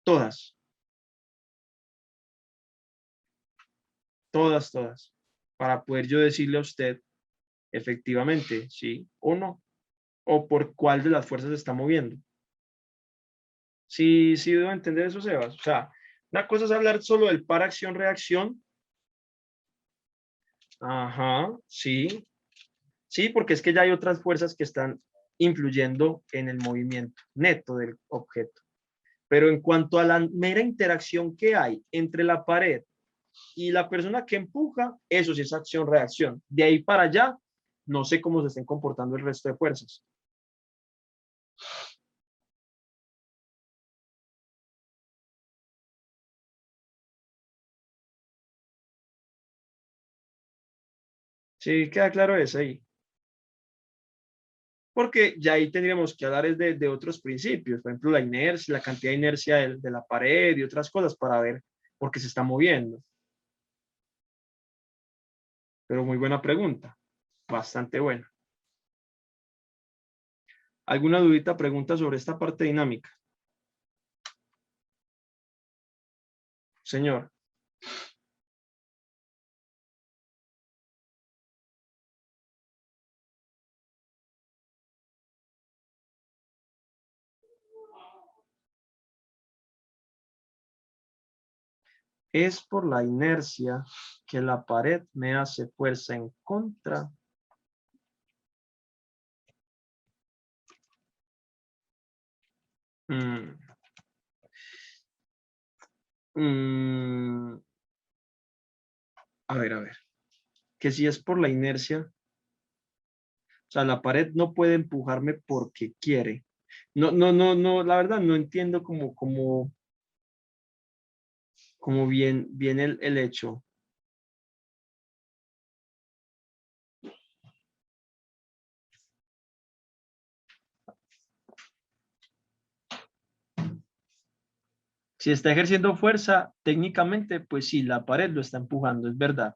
Todas. Todas, todas. Para poder yo decirle a usted efectivamente, sí o no, o por cuál de las fuerzas se está moviendo. Sí, sí debo entender eso, Sebas. O sea, una cosa es hablar solo del par acción-reacción. Ajá, sí. Sí, porque es que ya hay otras fuerzas que están influyendo en el movimiento neto del objeto. Pero en cuanto a la mera interacción que hay entre la pared y la persona que empuja, eso sí es acción-reacción. De ahí para allá, no sé cómo se estén comportando el resto de fuerzas. Sí, queda claro eso ahí. Porque ya ahí tendríamos que hablar es de otros principios, por ejemplo, la inercia, la cantidad de inercia de la pared y otras cosas para ver por qué se está moviendo. Pero muy buena pregunta, bastante buena. ¿Alguna dudita, pregunta sobre esta parte dinámica? Señor. Es por la inercia que la pared me hace fuerza en contra. Mm. Mm. A ver. Que si es por la inercia, o sea, la pared no puede empujarme porque quiere. No, la verdad no entiendo como bien el hecho. Si está ejerciendo fuerza, técnicamente, pues sí, la pared lo está empujando, es verdad.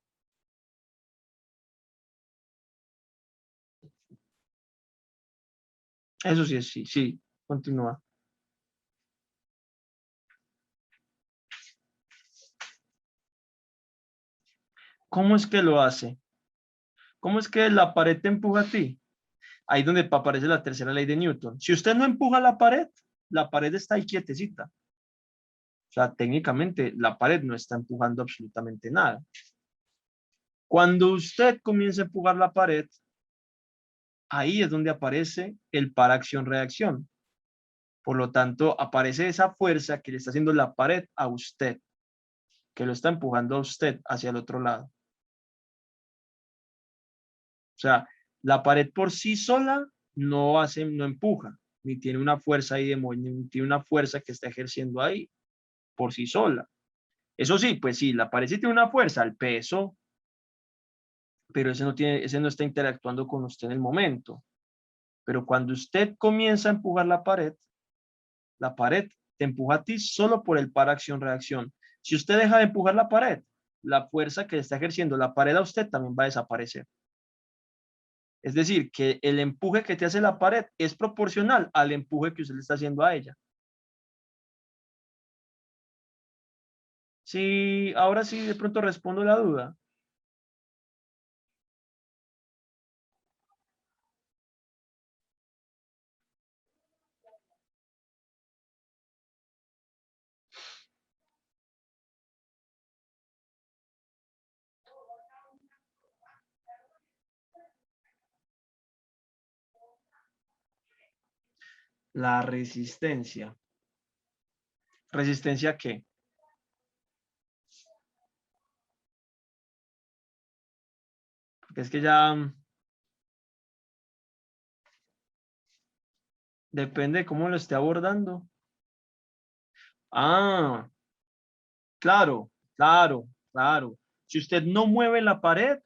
Eso sí, sí, continúa. ¿Cómo es que lo hace? ¿Cómo es que la pared te empuja a ti? Ahí donde aparece la tercera ley de Newton. Si usted no empuja la pared está ahí quietecita. O sea, técnicamente la pared no está empujando absolutamente nada. Cuando usted comienza a empujar la pared, ahí es donde aparece el par acción-reacción. Por lo tanto, aparece esa fuerza que le está haciendo la pared a usted, que lo está empujando a usted hacia el otro lado. O sea, la pared por sí sola no empuja, ni tiene una fuerza ahí ni tiene una fuerza que está ejerciendo ahí por sí sola. Eso sí, pues sí, la pared sí tiene una fuerza, el peso, pero ese no está interactuando con usted en el momento. Pero cuando usted comienza a empujar la pared te empuja a ti solo por el par acción-reacción. Si usted deja de empujar la pared, la fuerza que está ejerciendo la pared a usted también va a desaparecer. Es decir, que el empuje que te hace la pared es proporcional al empuje que usted le está haciendo a ella. Sí, ahora sí de pronto respondo la duda. La resistencia. ¿Resistencia a qué? Porque es que ya depende de cómo lo esté abordando. Ah, claro, claro, claro. Si usted no mueve la pared,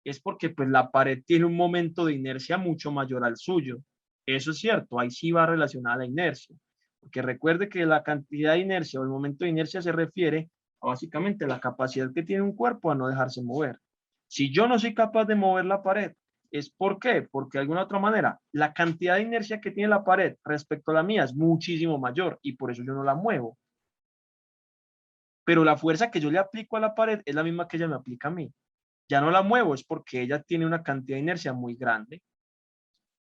es porque pues la pared tiene un momento de inercia mucho mayor al suyo. Eso es cierto, ahí sí va relacionada a la inercia. Porque recuerde que la cantidad de inercia o el momento de inercia se refiere a básicamente la capacidad que tiene un cuerpo a no dejarse mover. Si yo no soy capaz de mover la pared, ¿es por qué? Porque de alguna otra manera la cantidad de inercia que tiene la pared respecto a la mía es muchísimo mayor y por eso yo no la muevo. Pero la fuerza que yo le aplico a la pared es la misma que ella me aplica a mí. Ya no la muevo, es porque ella tiene una cantidad de inercia muy grande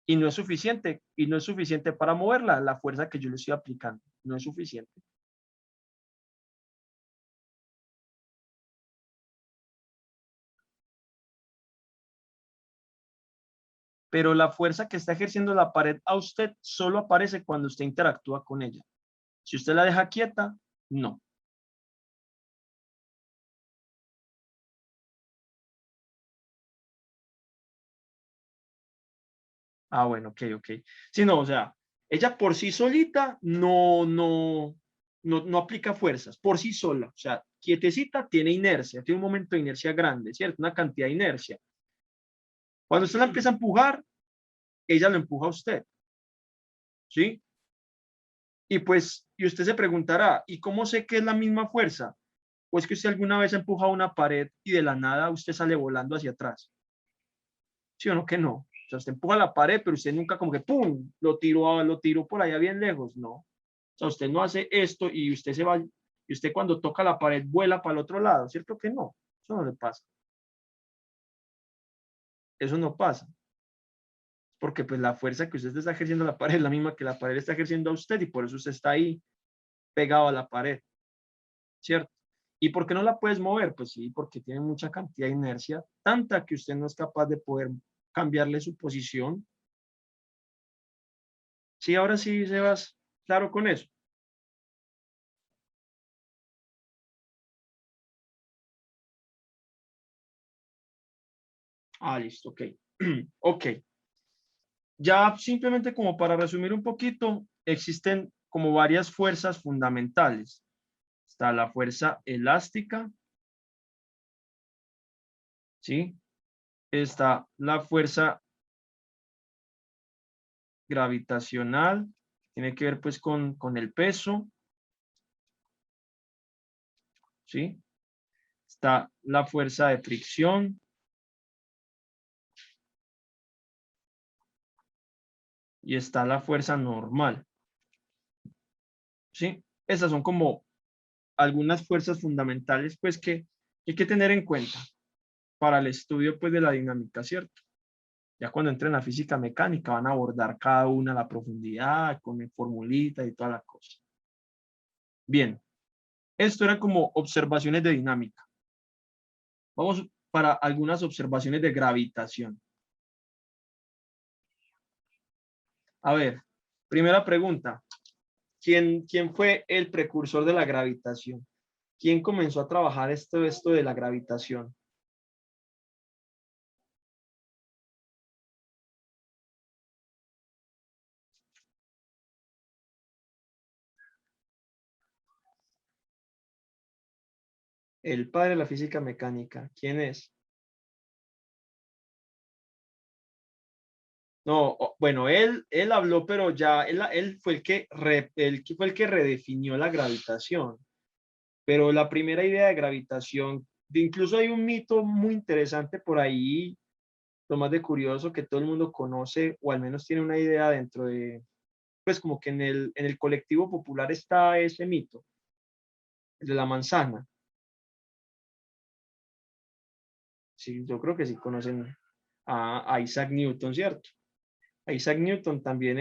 y no es suficiente para moverla, la fuerza que yo le estoy aplicando, no es suficiente. Pero la fuerza que está ejerciendo la pared a usted solo aparece cuando usted interactúa con ella. Si usted la deja quieta, no. Ah, bueno, ok, ok. Sí, no, o sea, ella por sí solita no aplica fuerzas, por sí sola. O sea, quietecita tiene inercia, tiene un momento de inercia grande, ¿cierto? Una cantidad de inercia. Cuando usted la empieza a empujar, ella lo empuja a usted, ¿sí? Y pues, y usted se preguntará, ¿y cómo sé que es la misma fuerza? Pues que usted alguna vez ha empujado una pared y de la nada usted sale volando hacia atrás. ¿Sí o no que no? O sea, usted empuja la pared, pero usted nunca como que ¡pum! Lo tiró por allá bien lejos. No. O sea, usted no hace esto y usted se va, y usted cuando toca la pared vuela para el otro lado, ¿cierto que no? Eso no le pasa. Eso no pasa. Porque pues la fuerza que usted está ejerciendo a la pared es la misma que la pared está ejerciendo a usted y por eso usted está ahí pegado a la pared, ¿cierto? ¿Y por qué no la puedes mover? Pues sí, porque tiene mucha cantidad de inercia, tanta que usted no es capaz de poder cambiarle su posición. Sí, ahora sí, Sebas, claro con eso. Ah, listo, ok. Ok. Ya simplemente como para resumir un poquito, existen como varias fuerzas fundamentales. Está la fuerza elástica, ¿sí? Está la fuerza gravitacional, tiene que ver pues con el peso, ¿sí? Está la fuerza de fricción y está la fuerza normal, ¿sí? Esas son como algunas fuerzas fundamentales pues que hay que tener en cuenta para el estudio pues de la dinámica, ¿cierto? Ya cuando entren a física mecánica van a abordar cada una a la profundidad, con formulita y toda la cosa. Bien, esto era como observaciones de dinámica. Vamos para algunas observaciones de gravitación. A ver, primera pregunta. ¿Quién fue el precursor de la gravitación? ¿Quién comenzó a trabajar esto de la gravitación? El padre de la física mecánica. ¿Quién es? No, bueno, él habló, pero ya él fue él fue el que redefinió la gravitación. Pero la primera idea de gravitación, incluso hay un mito muy interesante por ahí, lo más de curioso que todo el mundo conoce, o al menos tiene una idea dentro de, pues como que en el colectivo popular está ese mito, el de la manzana. Sí, yo creo que sí conocen a Isaac Newton, ¿cierto? Isaac Newton también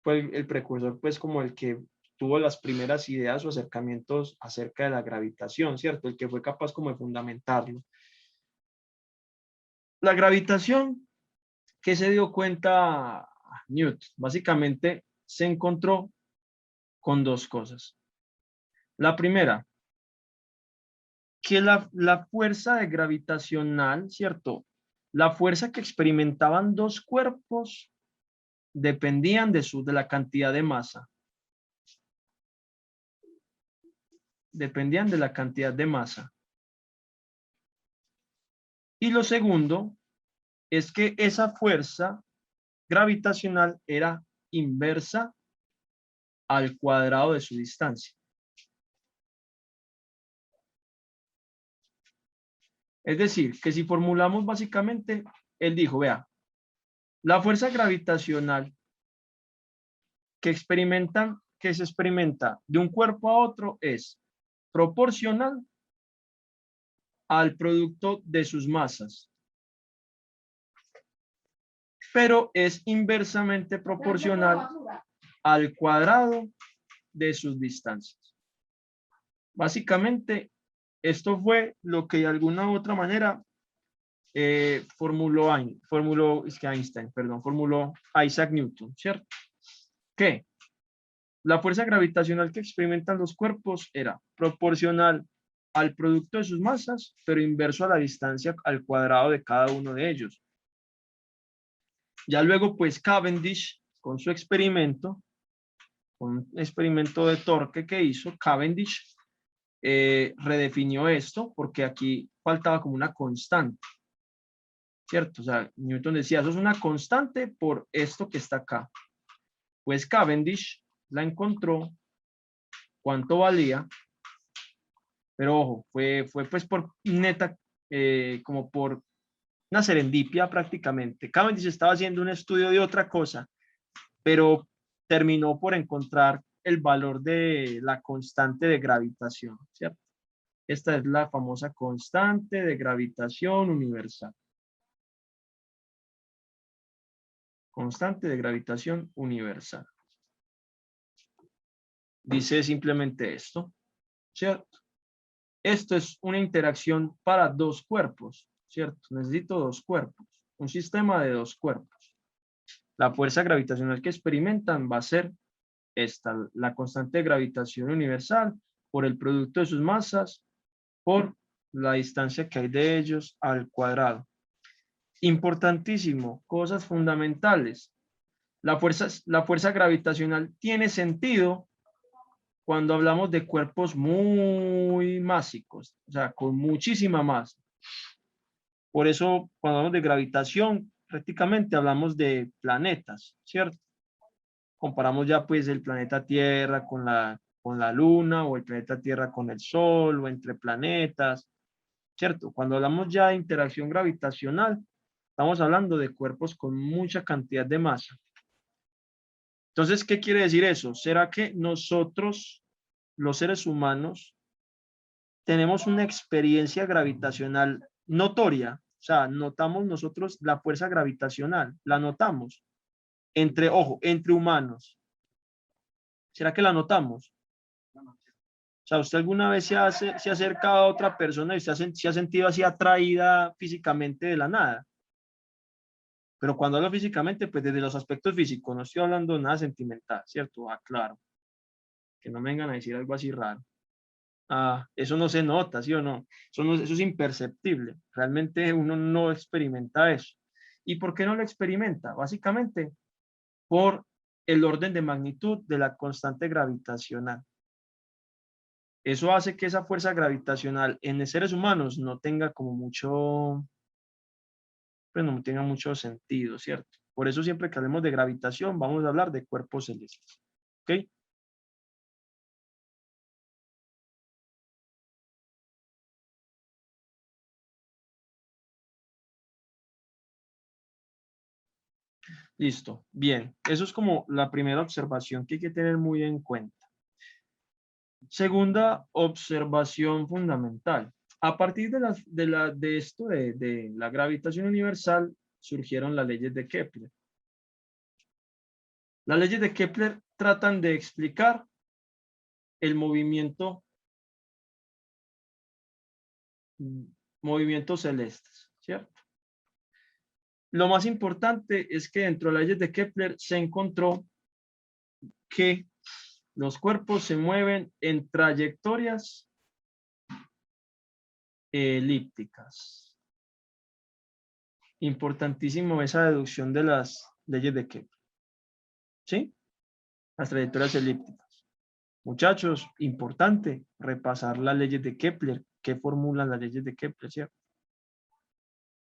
fue el precursor, pues como el que tuvo las primeras ideas o acercamientos acerca de la gravitación, ¿cierto? El que fue capaz como de fundamentarlo. La gravitación, ¿qué se dio cuenta Newton. Básicamente se encontró con dos cosas. La primera, que la fuerza de gravitacional, ¿cierto? La fuerza que experimentaban dos cuerpos dependían de la cantidad de masa. Dependían de la cantidad de masa. Y lo segundo es que esa fuerza gravitacional era inversa al cuadrado de su distancia. Es decir, que si formulamos básicamente, él dijo, vea, la fuerza gravitacional que se experimenta de un cuerpo a otro es proporcional al producto de sus masas, pero es inversamente proporcional al cuadrado de sus distancias. Básicamente, esto fue lo que de alguna u otra manera formuló Isaac Newton, ¿cierto? Que la fuerza gravitacional que experimentan los cuerpos era proporcional al producto de sus masas, pero inverso a la distancia al cuadrado de cada uno de ellos. Ya luego, pues Cavendish, con su experimento, con un experimento de torque que hizo, Cavendish redefinió esto porque aquí faltaba como una constante, ¿cierto? O sea, Newton decía, eso es una constante por esto que está acá. Pues Cavendish la encontró, cuánto valía, pero ojo, fue pues por neta, como por una serendipia prácticamente. Cavendish estaba haciendo un estudio de otra cosa, pero terminó por encontrar el valor de la constante de gravitación, ¿cierto? Esta es la famosa constante de gravitación universal. Constante de gravitación universal. Dice simplemente esto, ¿cierto? Esto es una interacción para dos cuerpos, ¿cierto? Necesito dos cuerpos, un sistema de dos cuerpos. La fuerza gravitacional que experimentan va a ser esta, la constante de gravitación universal por el producto de sus masas por la distancia que hay de ellos al cuadrado. Importantísimo, cosas fundamentales. La fuerza gravitacional tiene sentido cuando hablamos de cuerpos muy másicos, o sea, con muchísima masa. Por eso, cuando hablamos de gravitación, prácticamente hablamos de planetas, ¿cierto? Comparamos ya pues el planeta Tierra con la Luna o el planeta Tierra con el Sol o entre planetas, ¿cierto? Cuando hablamos ya de interacción gravitacional, estamos hablando de cuerpos con mucha cantidad de masa. Entonces, ¿qué quiere decir eso? ¿Será que nosotros, los seres humanos, tenemos una experiencia gravitacional notoria? O sea, notamos nosotros la fuerza gravitacional, la notamos entre humanos. ¿Será que la notamos? O sea, ¿usted alguna vez se ha acercado a otra persona y se ha sentido así atraída físicamente de la nada? Pero cuando hablo físicamente, pues desde los aspectos físicos, no estoy hablando de nada sentimental, ¿cierto? Ah, claro, que no me vengan a decir algo así raro. Ah, eso no se nota, ¿sí o no? Eso es imperceptible. Realmente uno no experimenta eso. ¿Y por qué no lo experimenta? Básicamente por el orden de magnitud de la constante gravitacional. Eso hace que esa fuerza gravitacional en seres humanos no tenga como mucho, pues no tenga mucho sentido, ¿cierto? Por eso siempre que hablemos de gravitación vamos a hablar de cuerpos celestes. ¿Ok? Listo. Bien. Eso es como la primera observación que hay que tener muy en cuenta. Segunda observación fundamental. A partir de esto de la gravitación universal surgieron las leyes de Kepler. Las leyes de Kepler tratan de explicar el movimientos celestes, ¿cierto? lo más importante es que dentro de las leyes de Kepler se encontró que los cuerpos se mueven en trayectorias elípticas. Importantísimo esa deducción de las leyes de Kepler. ¿Sí? Las trayectorias elípticas. Muchachos, importante repasar las leyes de Kepler. ¿Qué formulan las leyes de Kepler, cierto?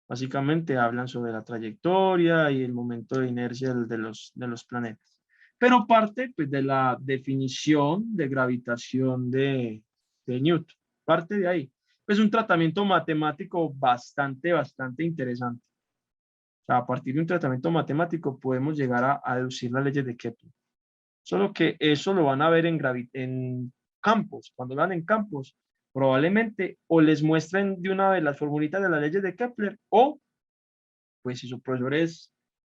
Básicamente hablan sobre la trayectoria y el momento de inercia de los planetas. Pero parte pues, de la definición de gravitación de Newton. Parte de ahí. Es un tratamiento matemático bastante interesante. O sea, a partir de un tratamiento matemático podemos llegar a deducir las leyes de Kepler. Solo que eso lo van a ver en campos. Cuando lo van en campos, probablemente o les muestren de una vez las formulitas de las leyes de Kepler o, pues si su profesor es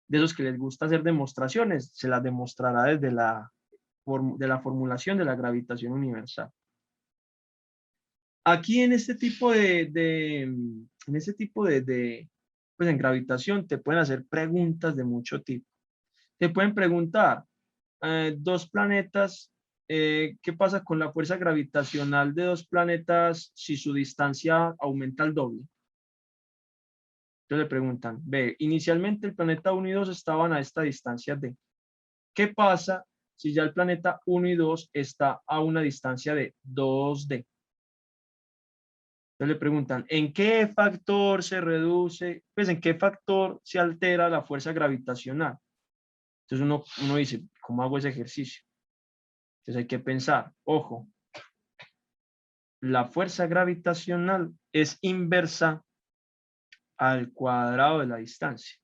de esos que les gusta hacer demostraciones, se las demostrará desde de la formulación de la gravitación universal. Aquí en este tipo pues en gravitación te pueden hacer preguntas de mucho tipo. Te pueden preguntar, dos planetas, ¿qué pasa con la fuerza gravitacional de dos planetas si su distancia aumenta al doble? Entonces le preguntan, ve, inicialmente el planeta 1 y 2 estaban a esta distancia D. ¿Qué pasa si ya el planeta 1 y 2 está a una distancia de 2D? Entonces le preguntan, ¿en qué factor se reduce? Pues, ¿en qué factor se altera la fuerza gravitacional? Entonces uno dice, ¿cómo hago ese ejercicio? Entonces hay que pensar, ojo, la fuerza gravitacional es inversa al cuadrado de la distancia.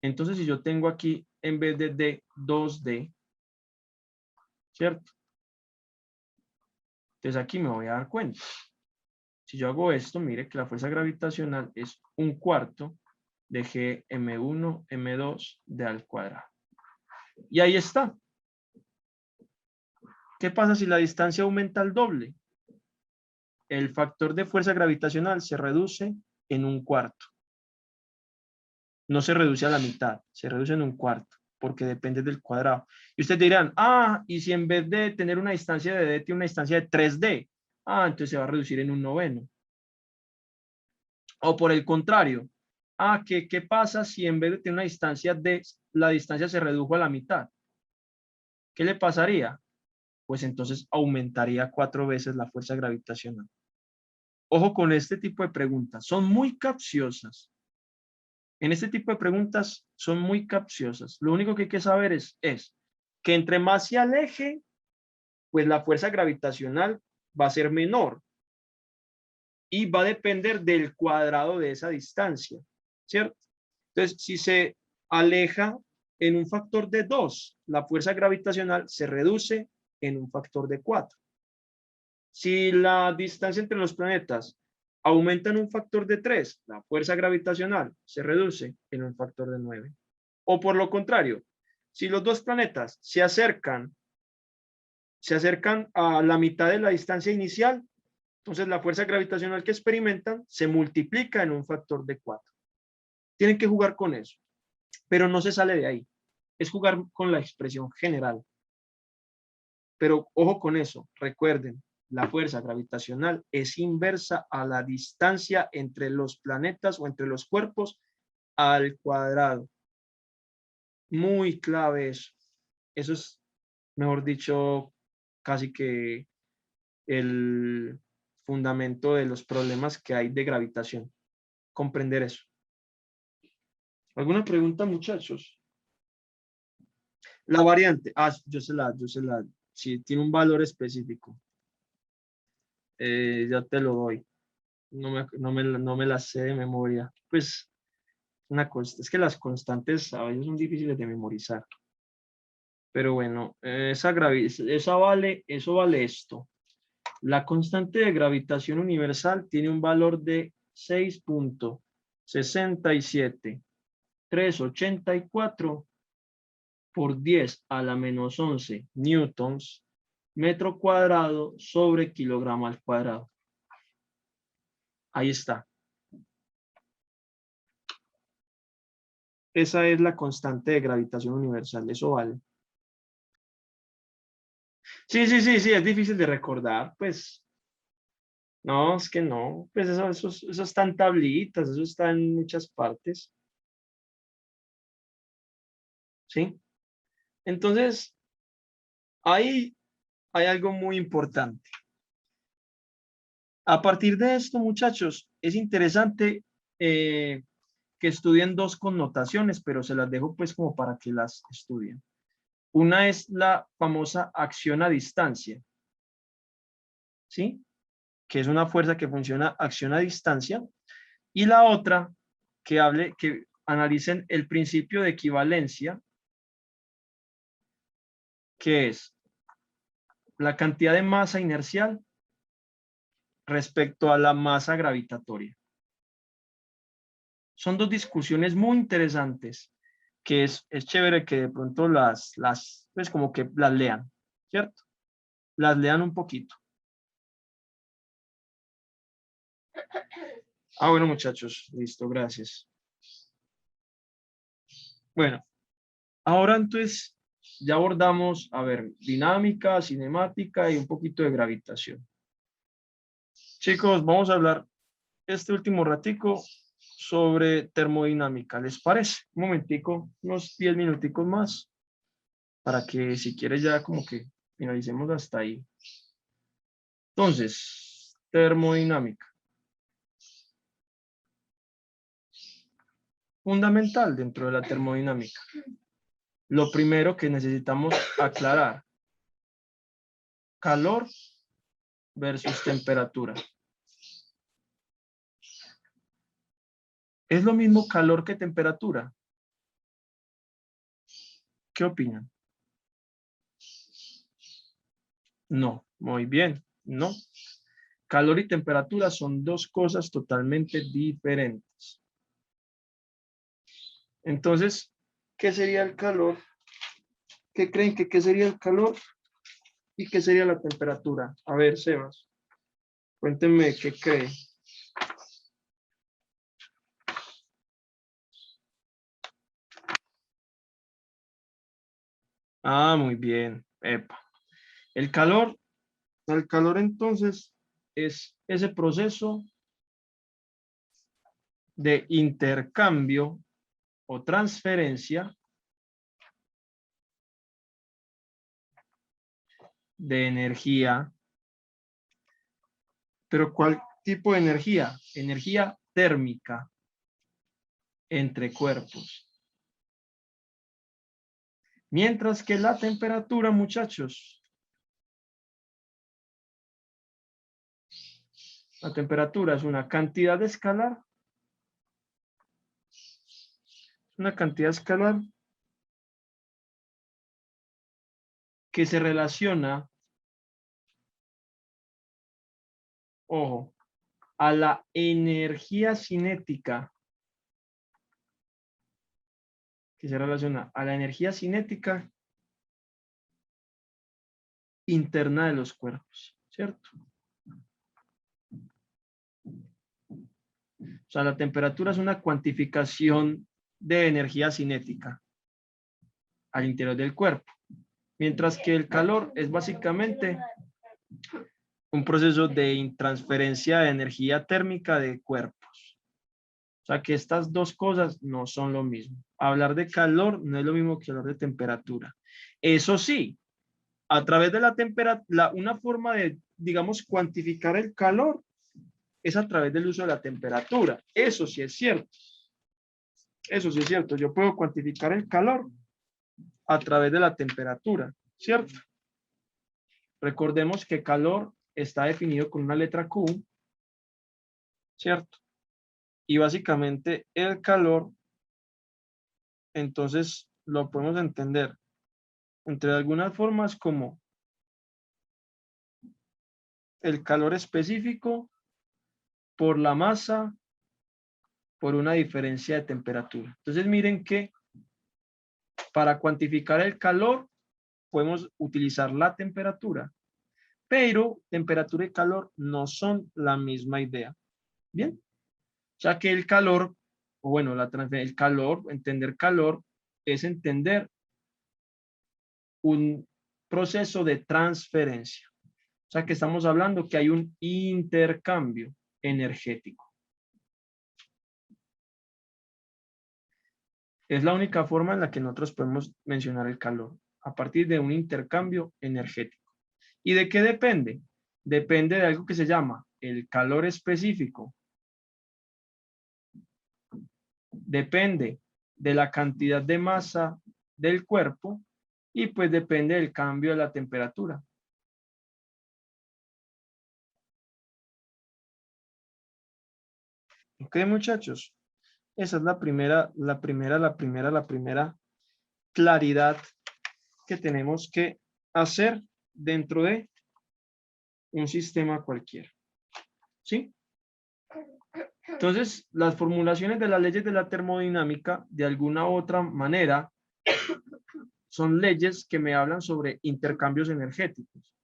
Entonces, si yo tengo aquí, en vez de D, 2D, ¿cierto? Entonces aquí me voy a dar cuenta. Si yo hago esto, mire que la fuerza gravitacional es 1/4 de G M1 M2 D al cuadrado. Y ahí está. ¿Qué pasa si la distancia aumenta al doble? El factor de fuerza gravitacional se reduce en 1/4. No se reduce a la mitad, se reduce en 1/4, porque depende del cuadrado. Y ustedes dirán, y si en vez de tener una distancia de D, tiene una distancia de 3D, entonces se va a reducir en 1/9. O por el contrario, ¿qué pasa si en vez de tener una distancia D, la distancia se redujo a la mitad? ¿Qué le pasaría? Pues entonces aumentaría 4 veces la fuerza gravitacional. Ojo con este tipo de preguntas, son muy capciosas. En este tipo de preguntas son muy capciosas. Lo único que hay que saber es que entre más se aleje, pues la fuerza gravitacional va a ser menor y va a depender del cuadrado de esa distancia, ¿cierto? Entonces, si se aleja en un factor de 2, la fuerza gravitacional se reduce en un factor de 4. Si la distancia entre los planetas aumenta en un factor de 3, la fuerza gravitacional se reduce en un factor de 9. O por lo contrario, si los dos planetas se acercan a la mitad de la distancia inicial, entonces la fuerza gravitacional que experimentan se multiplica en un factor de 4. Tienen que jugar con eso, pero no se sale de ahí. Es jugar con la expresión general. Pero ojo con eso, recuerden, la fuerza gravitacional es inversa a la distancia entre los planetas o entre los cuerpos al cuadrado. Muy clave eso. Eso es, mejor dicho, casi que el fundamento de los problemas que hay de gravitación. Comprender eso. ¿Alguna pregunta, muchachos? La variante. Yo se la. Si tiene un valor específico. Ya te lo doy. No me la sé de memoria. Pues es que las constantes a veces son difíciles de memorizar. Pero bueno, eso vale esto. La constante de gravitación universal tiene un valor de 6.67384 por 10 a la menos 11 newtons metro cuadrado sobre kilogramo al cuadrado. Ahí está. Esa es la constante de gravitación universal, eso vale. Sí, sí, sí, sí, es difícil de recordar, pues. No, es que no, pues eso está en tablitas, eso está en muchas partes, ¿sí? Entonces, ahí hay algo muy importante. A partir de esto, muchachos, es interesante que estudien dos connotaciones, pero se las dejo pues como para que las estudien. Una es la famosa acción a distancia, ¿sí? Que es una fuerza que funciona acción a distancia. Y la otra, que analicen el principio de equivalencia, que es la cantidad de masa inercial respecto a la masa gravitatoria. Son dos discusiones muy interesantes que es chévere que de pronto pues como que las lean, ¿cierto? Las lean un poquito. Ah, bueno, muchachos, listo, gracias. Bueno, ahora entonces ya abordamos, a ver, dinámica, cinemática y un poquito de gravitación. Chicos, vamos a hablar este último ratico sobre termodinámica, ¿les parece? Un momentico, unos 10 minuticos más, para que si quieres ya como que finalicemos hasta ahí. Entonces, termodinámica. Fundamental dentro de la termodinámica. Lo primero que necesitamos aclarar, calor versus temperatura. ¿Es lo mismo calor que temperatura? ¿Qué opinan? No, muy bien, no. Calor y temperatura son dos cosas totalmente diferentes. Entonces, ¿qué sería el calor? ¿Qué creen que qué sería el calor y qué sería la temperatura? A ver, Sebas, cuéntenme qué cree. Ah, muy bien. Epa. El calor entonces es ese proceso de intercambio o transferencia de energía. ¿Pero cuál tipo de energía? Energía térmica entre cuerpos. Mientras que la temperatura, muchachos, la temperatura es una cantidad escalar, que se relaciona, ojo, a la energía cinética, que se relaciona a la energía cinética interna de los cuerpos, ¿cierto? O sea, la temperatura es una cuantificación de energía cinética al interior del cuerpo, mientras que el calor es básicamente un proceso de transferencia de energía térmica de cuerpos. O sea, que estas dos cosas no son lo mismo. Hablar de calor no es lo mismo que hablar de temperatura. Eso sí, a través de la temperatura, una forma de, digamos, cuantificar el calor es a través del uso de la temperatura. Eso sí es cierto. Eso sí es cierto. Yo puedo cuantificar el calor a través de la temperatura, ¿cierto? Recordemos que calor está definido con una letra Q, ¿cierto? Y básicamente el calor, entonces lo podemos entender entre algunas formas como el calor específico por la masa por una diferencia de temperatura. Entonces miren que para cuantificar el calor podemos utilizar la temperatura, pero temperatura y calor no son la misma idea. Bien, ya que el calor o bueno, el calor, entender calor es entender un proceso de transferencia. O sea que estamos hablando que hay un intercambio energético. Es la única forma en la que nosotros podemos mencionar el calor, a partir de un intercambio energético. ¿Y de qué depende? Depende de algo que se llama el calor específico. Depende de la cantidad de masa del cuerpo y pues depende del cambio de la temperatura. ¿Ok, muchachos? Esa es la primera claridad que tenemos que hacer dentro de un sistema cualquiera. ¿Sí? Entonces, las formulaciones de las leyes de la termodinámica, de alguna u otra manera, son leyes que me hablan sobre intercambios energéticos.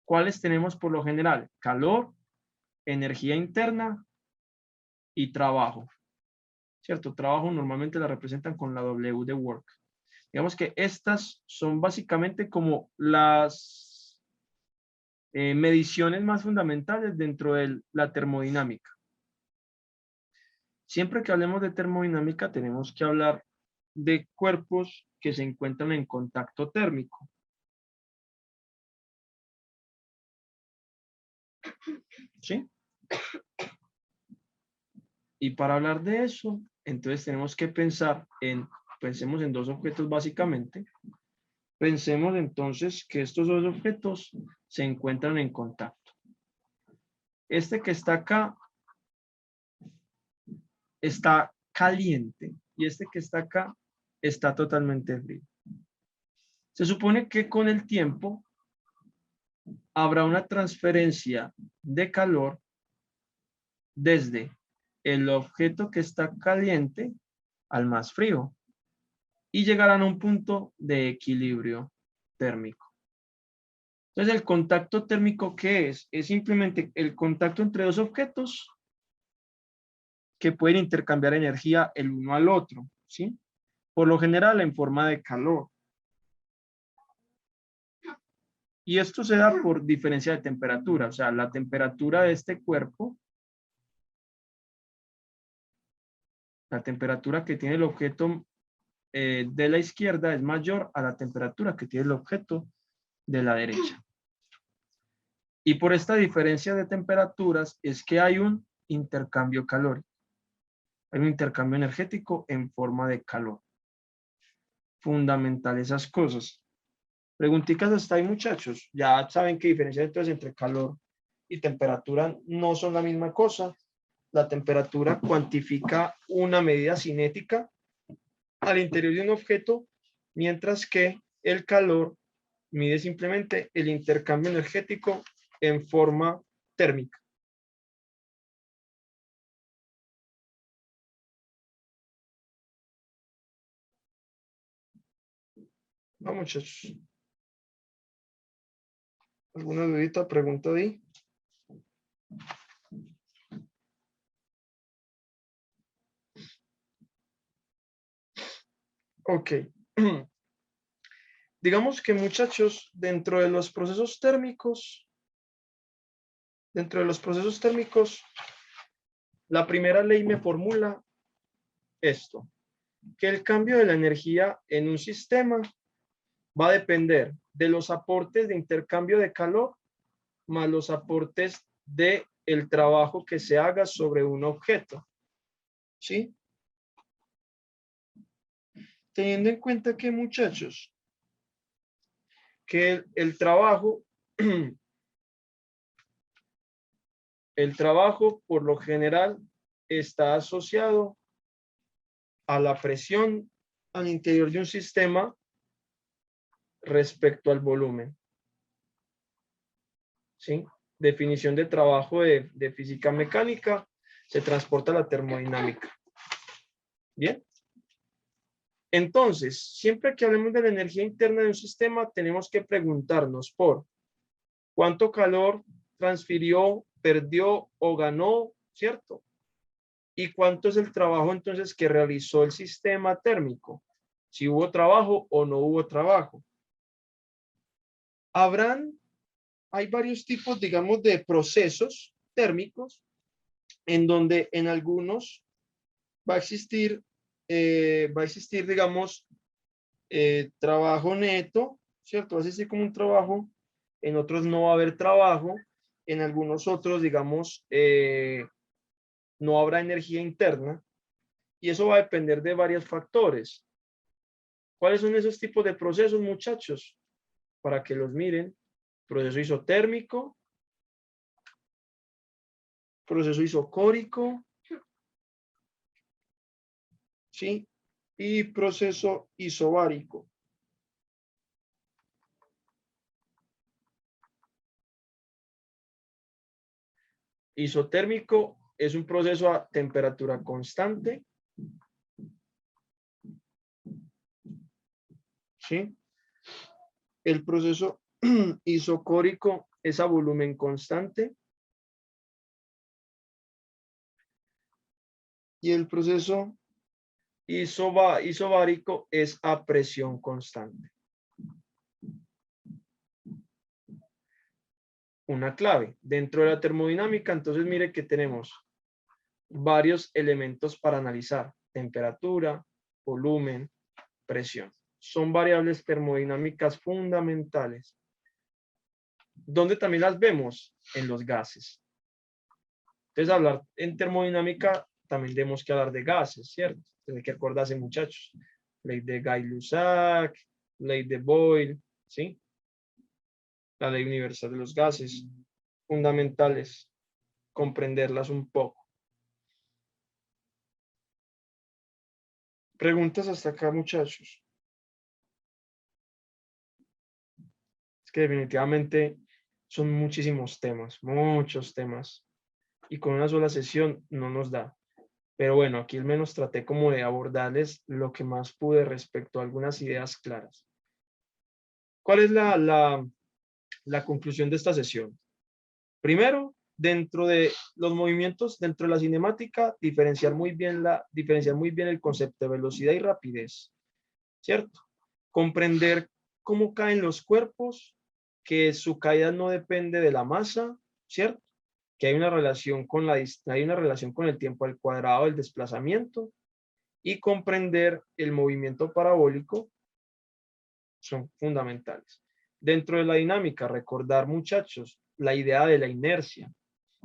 ¿Cuáles tenemos por lo general? Calor, energía interna y trabajo. ¿Cierto? Trabajo normalmente la representan con la W de work. Digamos que estas son básicamente como las mediciones más fundamentales dentro de la termodinámica. Siempre que hablemos de termodinámica tenemos que hablar de cuerpos que se encuentran en contacto térmico. ¿Sí? Y para hablar de eso, entonces tenemos que pensemos en dos objetos básicamente. Pensemos entonces que estos dos objetos se encuentran en contacto. Este que está acá está caliente y este que está acá está totalmente frío. Se supone que con el tiempo habrá una transferencia de calor desde el objeto que está caliente al más frío y llegarán a un punto de equilibrio térmico. Entonces, ¿el contacto térmico qué es? Es simplemente el contacto entre dos objetos que pueden intercambiar energía el uno al otro, ¿sí? Por lo general en forma de calor. Y esto se da por diferencia de temperatura, o sea, la temperatura de este cuerpo, la temperatura que tiene el objeto de la izquierda es mayor a la temperatura que tiene el objeto de la derecha. Y por esta diferencia de temperaturas es que hay un intercambio calórico. Hay un intercambio energético en forma de calor. Fundamental esas cosas. Preguntitas hasta ahí, muchachos. Ya saben que diferencia entonces entre calor y temperatura no son la misma cosa. La temperatura cuantifica una medida cinética al interior de un objeto, mientras que el calor mide simplemente el intercambio energético en forma térmica. No, muchachos. ¿Alguna dudita, pregunta ahí? Ok. Digamos que, muchachos, dentro de los procesos térmicos, la primera ley me formula esto, que el cambio de la energía en un sistema va a depender de los aportes de intercambio de calor más los aportes de el trabajo que se haga sobre un objeto. ¿Sí? Teniendo en cuenta que, muchachos, que el trabajo por lo general está asociado a la presión al interior de un sistema respecto al volumen. ¿Sí? Definición de trabajo de física mecánica se transporta a la termodinámica. Bien. Entonces, siempre que hablemos de la energía interna de un sistema, tenemos que preguntarnos por cuánto calor transfirió, perdió o ganó, ¿cierto? ¿Y cuánto es el trabajo entonces que realizó el sistema térmico? Si hubo trabajo o no hubo trabajo. Hay varios tipos, digamos, de procesos térmicos en donde en algunos va a existir, digamos, trabajo neto, ¿cierto? Va a existir como un trabajo, en otros no va a haber trabajo, en algunos otros, digamos, no habrá energía interna, y eso va a depender de varios factores. ¿Cuáles son esos tipos de procesos, muchachos? Para que los miren. Proceso isotérmico, proceso isocórico, ¿sí? Y proceso isobárico. Isotérmico es un proceso a temperatura constante, ¿sí? El proceso isocórico es a volumen constante. Y el proceso isobárico es a presión constante. Una clave. Dentro de la termodinámica, entonces mire que tenemos varios elementos para analizar. Temperatura, volumen, presión. Son variables termodinámicas fundamentales. ¿Dónde también las vemos? En los gases. Entonces, hablar en termodinámica, también tenemos que hablar de gases, ¿cierto? Hay que acordarse, muchachos. Ley de Gay-Lussac, ley de Boyle, ¿sí? La ley universal de los gases. Fundamentales, comprenderlas un poco. Preguntas hasta acá, muchachos. Es que definitivamente son muchísimos temas, muchos temas. Y con una sola sesión no nos da. Pero bueno, aquí al menos traté como de abordarles lo que más pude respecto a algunas ideas claras. ¿Cuál es la conclusión de esta sesión? Primero, dentro de los movimientos, dentro de la cinemática, diferenciar muy bien el concepto de velocidad y rapidez, ¿cierto? Comprender cómo caen los cuerpos, que su caída no depende de la masa, ¿cierto? Que hay una relación hay una relación con el tiempo al cuadrado del desplazamiento, y comprender el movimiento parabólico son fundamentales. Dentro de la dinámica, recordar, muchachos, la idea de la inercia,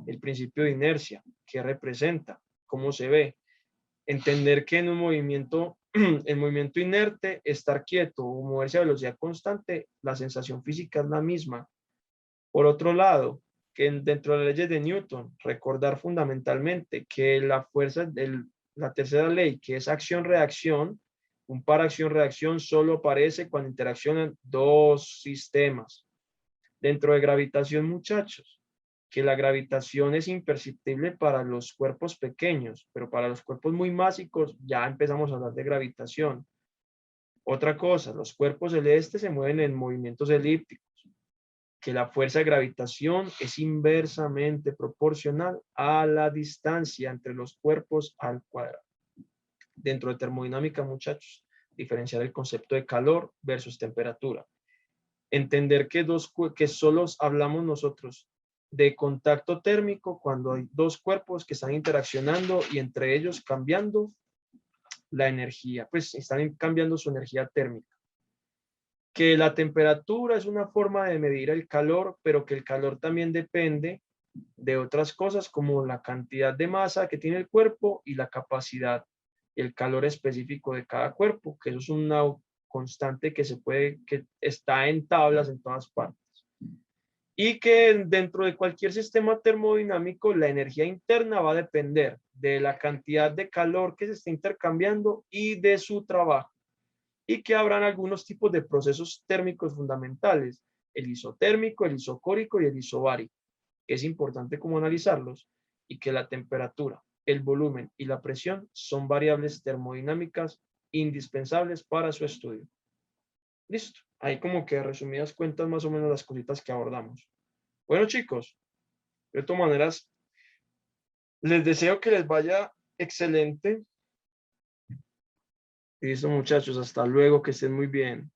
el principio de inercia, qué representa, cómo se ve, entender que en un movimiento, el movimiento inerte, estar quieto o moverse a velocidad constante, la sensación física es la misma. Por otro lado, que dentro de las leyes de Newton, recordar fundamentalmente que la tercera ley, que es acción-reacción, un par acción-reacción solo aparece cuando interaccionan dos sistemas. Dentro de gravitación, muchachos, que la gravitación es imperceptible para los cuerpos pequeños, pero para los cuerpos muy másicos ya empezamos a hablar de gravitación. Otra cosa, los cuerpos celestes se mueven en movimientos elípticos, que la fuerza de gravitación es inversamente proporcional a la distancia entre los cuerpos al cuadrado. Dentro de termodinámica, muchachos, diferenciar el concepto de calor versus temperatura. Entender que solo hablamos nosotros de contacto térmico cuando hay dos cuerpos que están interaccionando y entre ellos cambiando la energía, pues están cambiando su energía térmica. Que la temperatura es una forma de medir el calor, pero que el calor también depende de otras cosas como la cantidad de masa que tiene el cuerpo y la capacidad, el calor específico de cada cuerpo, que eso es una constante que está en tablas en todas partes. Y que dentro de cualquier sistema termodinámico, la energía interna va a depender de la cantidad de calor que se está intercambiando y de su trabajo. Y que habrán algunos tipos de procesos térmicos fundamentales, el isotérmico, el isocórico y el isobárico. Es importante como analizarlos, y que la temperatura, el volumen y la presión son variables termodinámicas indispensables para su estudio. Listo. Ahí como que resumidas cuentas más o menos las cositas que abordamos. Bueno, chicos, de todas maneras, les deseo que les vaya Excelente. Listo, muchachos. Hasta luego. Que estén muy bien.